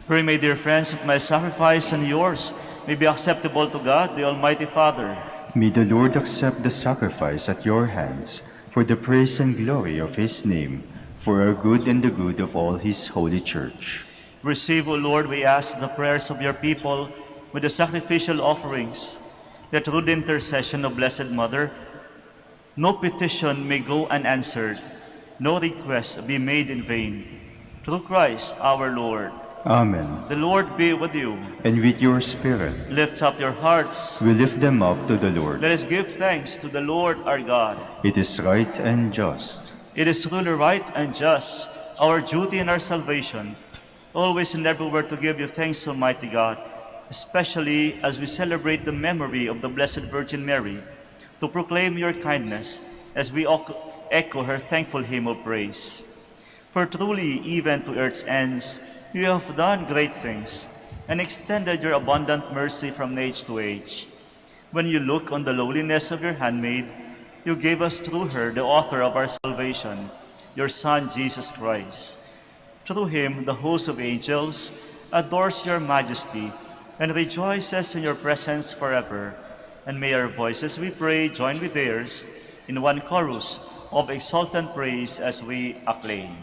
Pray, my dear friends, that my sacrifice and yours may be acceptable to God, the Almighty Father. May the Lord accept the sacrifice at your hands for the praise and glory of his name, for our good and the good of all his holy church. Receive, O Lord, we ask, the prayers of your people with the sacrificial offerings, that through the intercession of Blessed Mother, no petition may go unanswered, no request be made in vain. Through Christ our Lord. Amen. The Lord be with you. And with your spirit, Lift up your hearts. we lift them up to the Lord. Let us give thanks to the Lord our God. It is right and just. It is truly right and just, our duty and our salvation, always and everywhere to give you thanks, Almighty God, especially as we celebrate the memory of the Blessed Virgin Mary, to proclaim your kindness as we echo her thankful hymn of praise. For truly, even to earth's ends, you have done great things, and extended your abundant mercy from age to age. When you look on the lowliness of your handmaid, you gave us through her the author of our salvation, your Son, Jesus Christ. Through him, the host of angels adores your majesty and rejoices in your presence forever. And may our voices, we pray, join with theirs in one chorus of exultant praise as we acclaim.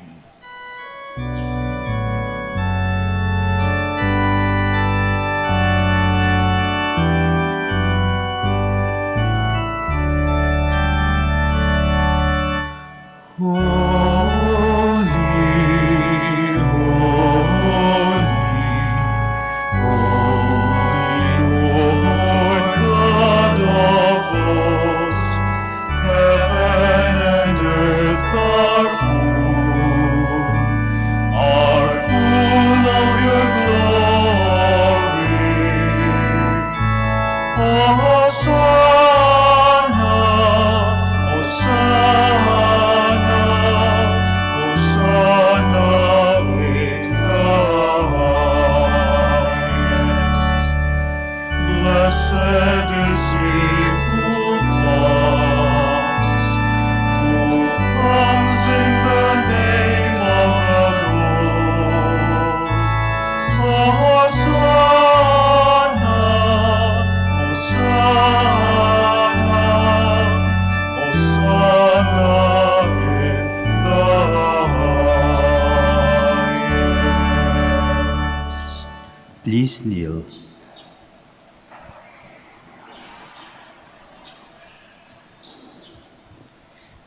Please kneel.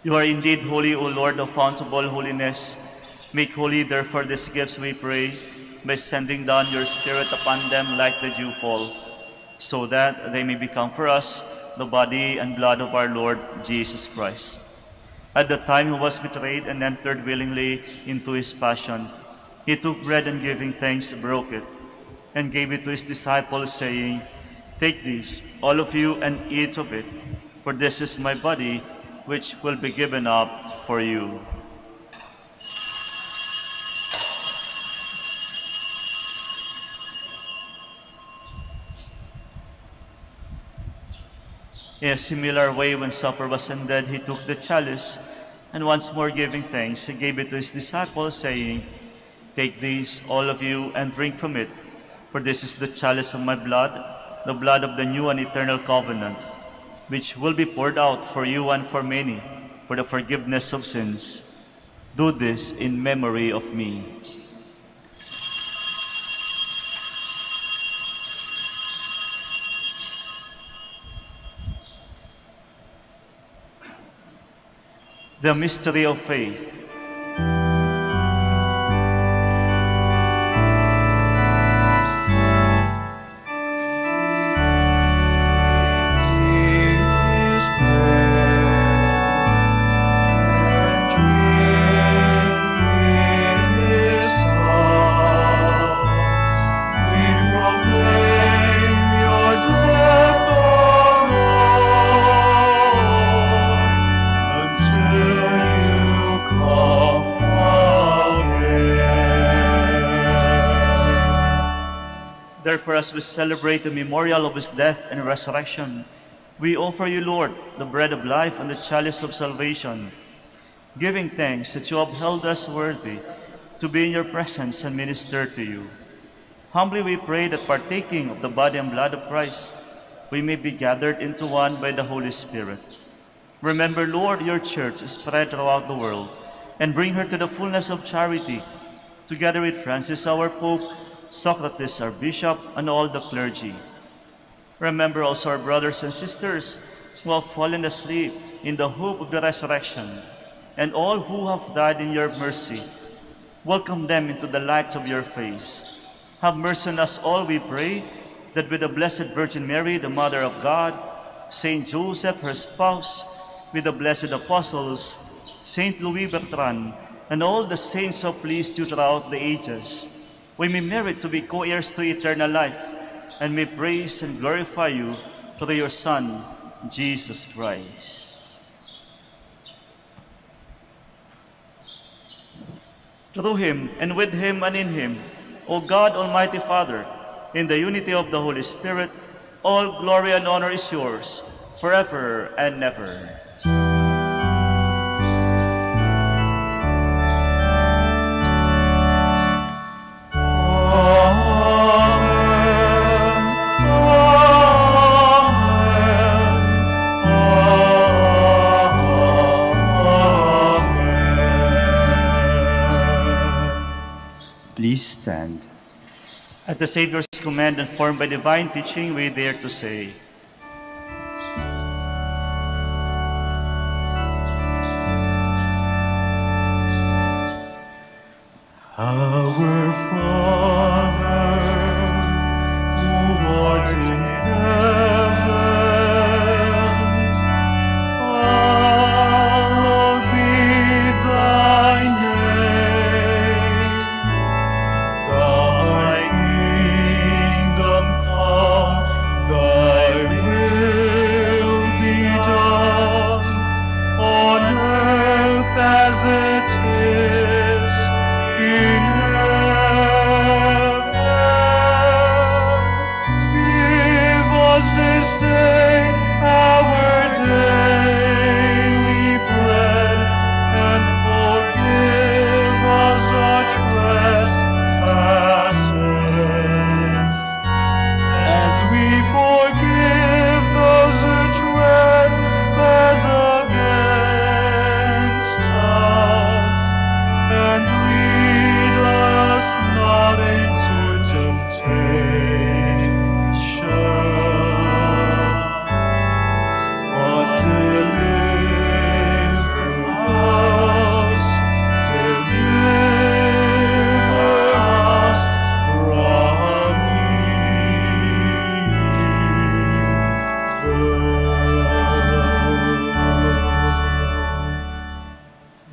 You are indeed holy, O Lord, the fount of all holiness. Make holy, therefore, these gifts, we pray, by sending down your Spirit upon them like the dewfall, so that they may become for us the body and blood of our Lord Jesus Christ. At the time he was betrayed and entered willingly into his passion, he took bread and giving thanks, broke it, and gave it to his disciples, saying, "Take this, all of you, and eat of it, for this is my body, which will be given up for you." In a similar way, when supper was ended, he took the chalice, and once more giving thanks, he gave it to his disciples, saying, "Take this, all of you, and drink from it, for this is the chalice of my blood, the blood of the new and eternal covenant, which will be poured out for you and for many, for the forgiveness of sins. Do this in memory of me." The mystery of faith. Therefore, as we celebrate the memorial of his death and resurrection, we offer you, Lord, the bread of life and the chalice of salvation, giving thanks that you have held us worthy to be in your presence and minister to you. Humbly we pray that partaking of the body and blood of Christ, we may be gathered into one by the Holy Spirit. Remember, Lord, your church is spread throughout the world, and bring her to the fullness of charity, together with Francis our Pope, Socrates our Bishop, and all the clergy. Remember also our brothers and sisters who have fallen asleep in the hope of the resurrection, and all who have died in your mercy. Welcome them into the light of your face. Have mercy on us all, we pray, that with the Blessed Virgin Mary, the Mother of God, Saint Joseph, her spouse, with the blessed apostles, Saint Louis Bertrand, and all the saints who have pleased you throughout the ages, we may merit to be co-heirs to eternal life, and may praise and glorify you through your Son, Jesus Christ. Through him, and with him, and in him, O God, Almighty Father, in the unity of the Holy Spirit, all glory and honor is yours, forever and ever. Please stand. At the Savior's command, and formed by divine teaching, we dare to say, Our Father, who art in heaven, hallowed be thy name. Thy kingdom come, thy will be done, on earth as it is in heaven. Give us this day our daily bread, and forgive us our trespasses, as we forgive those who trespass against us. And lead us not into temptation, but deliver us from evil.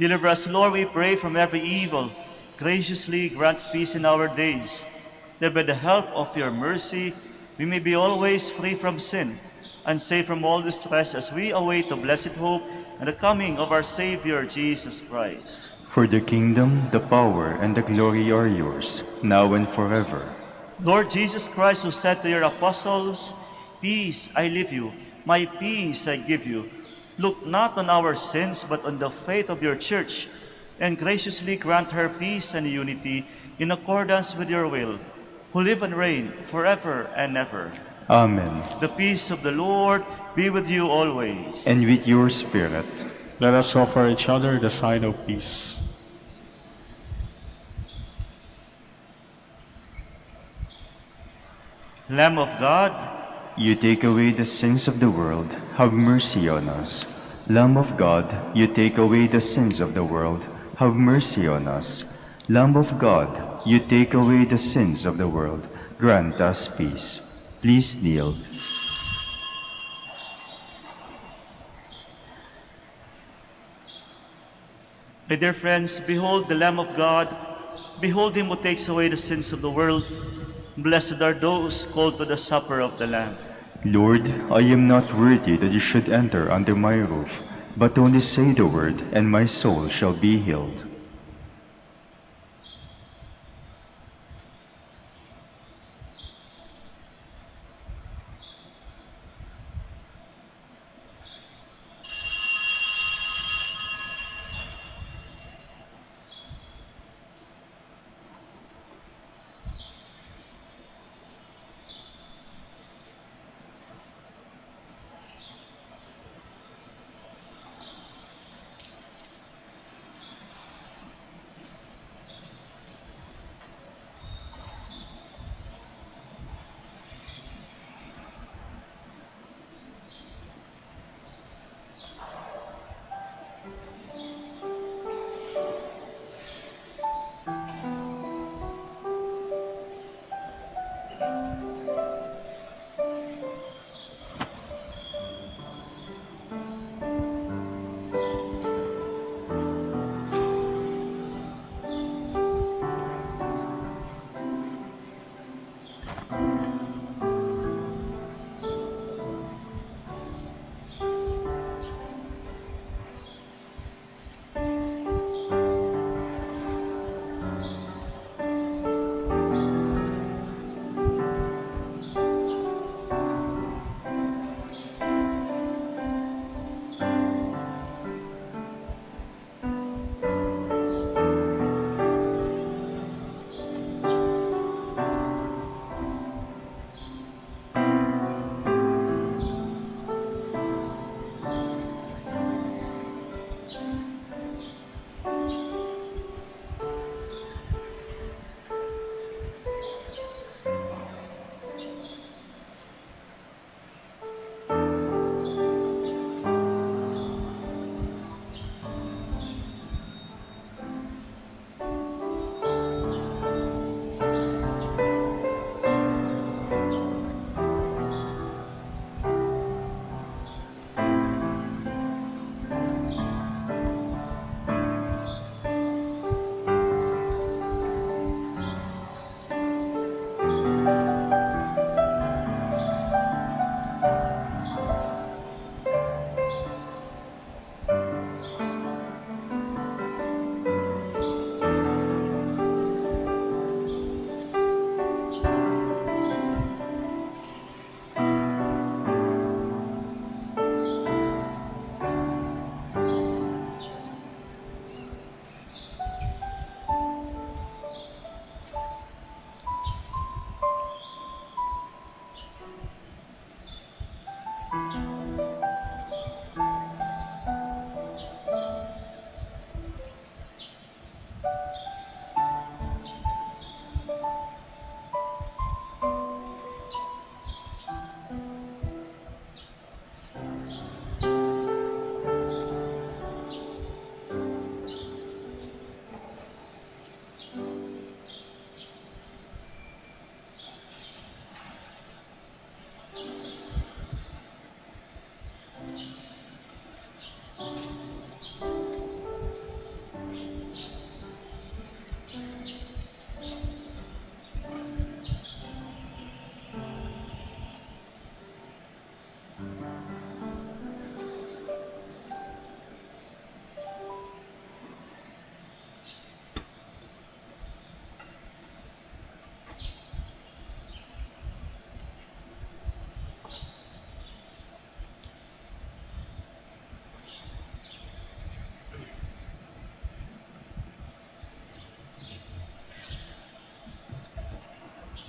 deliver us, Lord, we pray, from every evil. Graciously grant peace in our days, that by the help of your mercy we may be always free from sin, and safe from all distress, as we await the blessed hope and the coming of our Savior, Jesus Christ. For the kingdom, the power, and the glory are yours, now and forever. Lord Jesus Christ, who said to your apostles, "Peace I leave you, My peace I give you. Look not on our sins, but on the faith of your church, and graciously grant her peace and unity in accordance with your will, who live and reign forever and ever. Amen. The peace of the Lord be with you always. And with your spirit. Let us offer each other the sign of peace. Lamb of God, You take away the sins of the world, have mercy on us. Lamb of God, you take away the sins of the world, have mercy on us. Lamb of God, you take away the sins of the world, grant us peace. Please kneel. my dear friends, behold the Lamb of God. Behold him who takes away the sins of the world. Blessed are those called to the supper of the Lamb. Lord, I am not worthy that you should enter under my roof, but only say the word, and my soul shall be healed.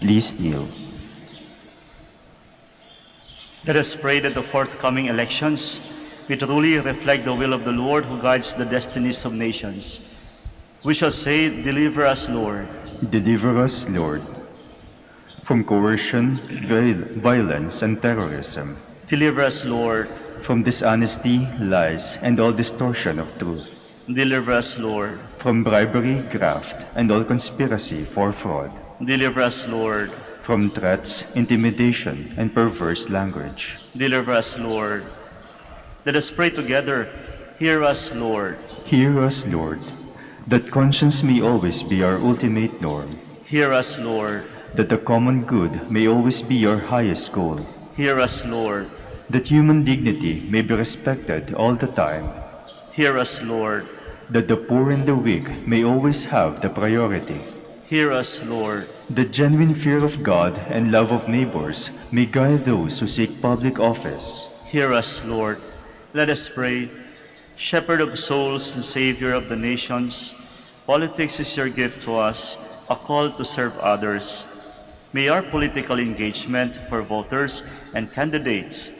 Please kneel. Let us pray that the forthcoming elections will truly reflect the will of the Lord who guides the destinies of nations. We shall say, "Deliver us, Lord." Deliver us, Lord, from coercion, violence, and terrorism, Deliver us, Lord. from dishonesty, lies, and all distortion of truth, Deliver us, Lord. from bribery, graft, and all conspiracy for fraud, Deliver us, Lord. from threats, intimidation, and perverse language. Deliver us, Lord. Let us pray together. Hear us, Lord. Hear us, Lord, that conscience may always be our ultimate norm, Hear us, Lord. that the common good may always be our highest goal, Hear us, Lord. that human dignity may be respected all the time, Hear us, Lord. that the poor and the weak may always have the priority, Hear us, Lord. that genuine fear of God and love of neighbors may guide those who seek public office. Hear us, Lord. Let us pray. Shepherd of souls and Savior of the nations, politics is your gift to us, a call to serve others. May our political engagement for voters and candidates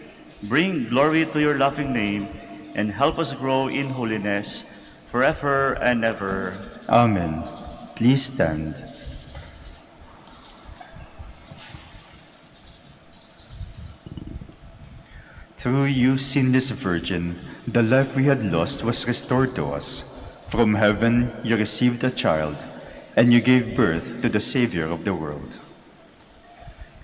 bring glory to your loving name and help us grow in holiness forever and ever. Amen. Please stand. Through you, sinless Virgin, the life we had lost was restored to us. From heaven you received a child, and you gave birth to the Savior of the world.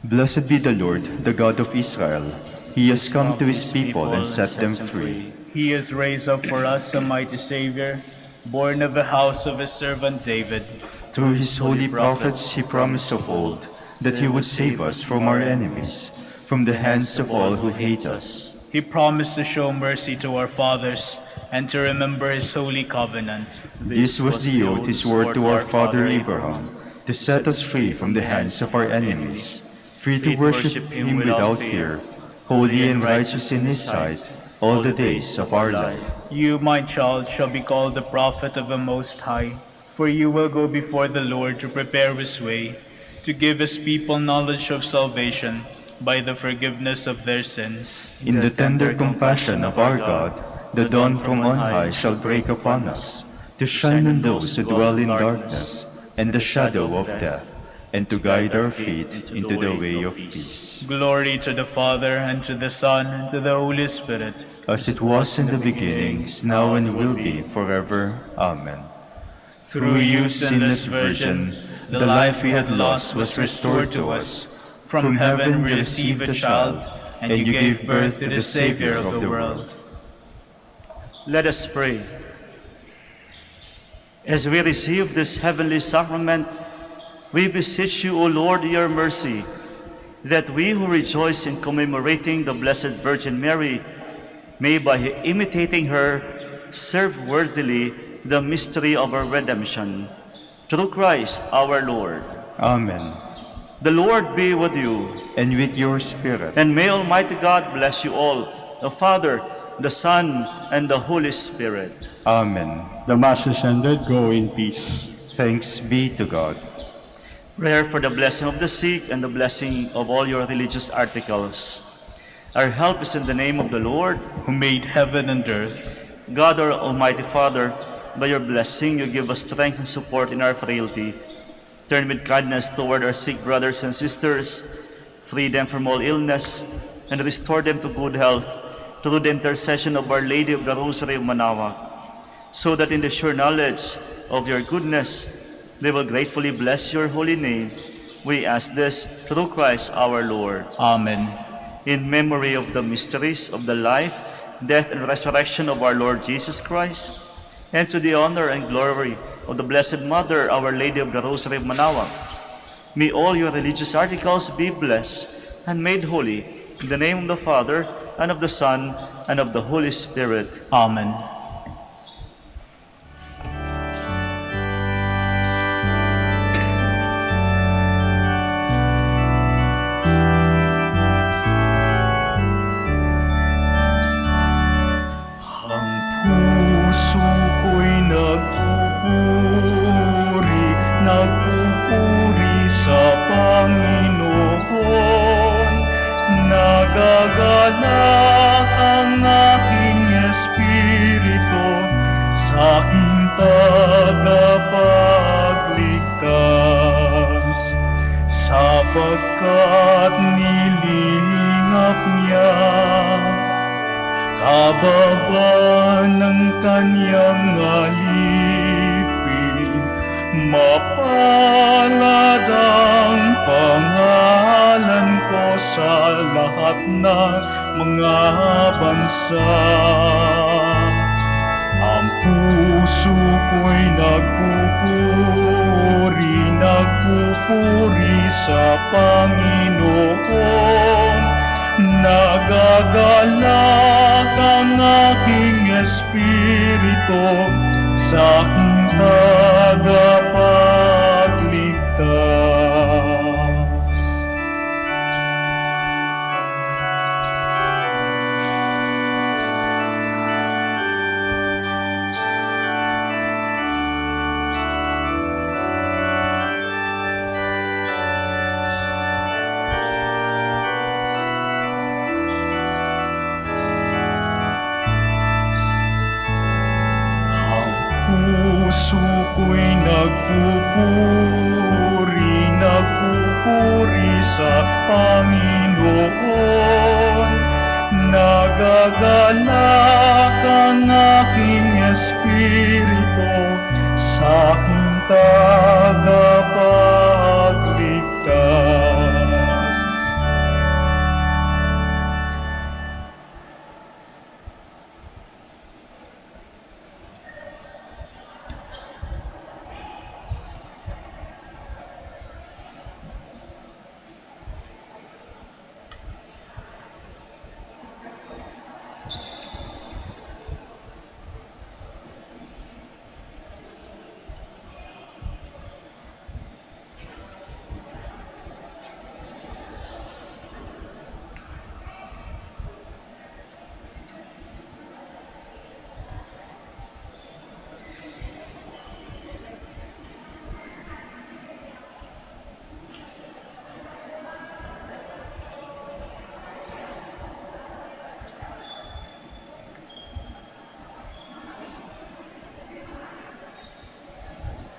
Blessed be the Lord, the God of Israel. He has come to his people and set them free. He has raised up for us a mighty Savior, born of the house of his servant David. Through his holy prophets he promised of old that he would save us from our enemies, from the hands of all who hate us. He promised to show mercy to our fathers and to remember his holy covenant. This was the oath he swore to our father Abraham, to set us free from the hands of our enemies, free to worship him without fear, holy and righteous in his sight, all the days of our life. You, my child, shall be called the prophet of the Most High, for you will go before the Lord to prepare his way, to give his people knowledge of salvation by the forgiveness of their sins. In the tender compassion of our God, the dawn from on high shall break upon us, to shine on those who dwell in darkness and the shadow of death, and to guide our feet into the way of peace. Glory to the Father, and to the Son, and to the Holy Spirit. As it was in the beginning, is now, and will be forever. Amen. Through you, sinless Virgin, the life we had lost was restored to us. From heaven we received a child, and you gave birth to the Savior of the world. Let us pray. As we receive this heavenly sacrament, we beseech you, O Lord, your mercy, that we who rejoice in commemorating the Blessed Virgin Mary may, by imitating her, serve worthily the mystery of our redemption. Through Christ our Lord. Amen. The Lord be with you. And with your spirit. And may Almighty God bless you all, the Father, the Son, and the Holy Spirit. Amen. The Mass is ended. Go in peace. Thanks be to God. Prayer for the blessing of the sick and the blessing of all your religious articles. Our help is in the name of the Lord, Who made heaven and earth. God, our Almighty Father. By your blessing, you give us strength and support in our frailty. Turn with kindness toward our sick brothers and sisters, free them from all illness, and restore them to good health through the intercession of Our Lady of the Rosary of Manaoag, so that in the sure knowledge of your goodness, they will gratefully bless your holy name. We ask this through Christ our Lord. Amen. In memory of the mysteries of the life, death, and resurrection of our Lord Jesus Christ, and to the honor and glory of the Blessed Mother, Our Lady of the Rosary of Manaoag, may all your religious articles be blessed and made holy in the name of the Father, and of the Son, and of the Holy Spirit. Amen. Nagpupuri sa Panginoon. sapagkat nilingap niya kababa ng kanyang alipin. Mapalad ang pangalan ko sa lahat ng mga bansa. Ang puso ko'y nagpupuri sa Panginoon. Nagagalak ang aking espiritu sa aking tagapagligtas. Puso ko'y nagpupuri sa Panginoon. Nagagalak ang aking espiritu sa aking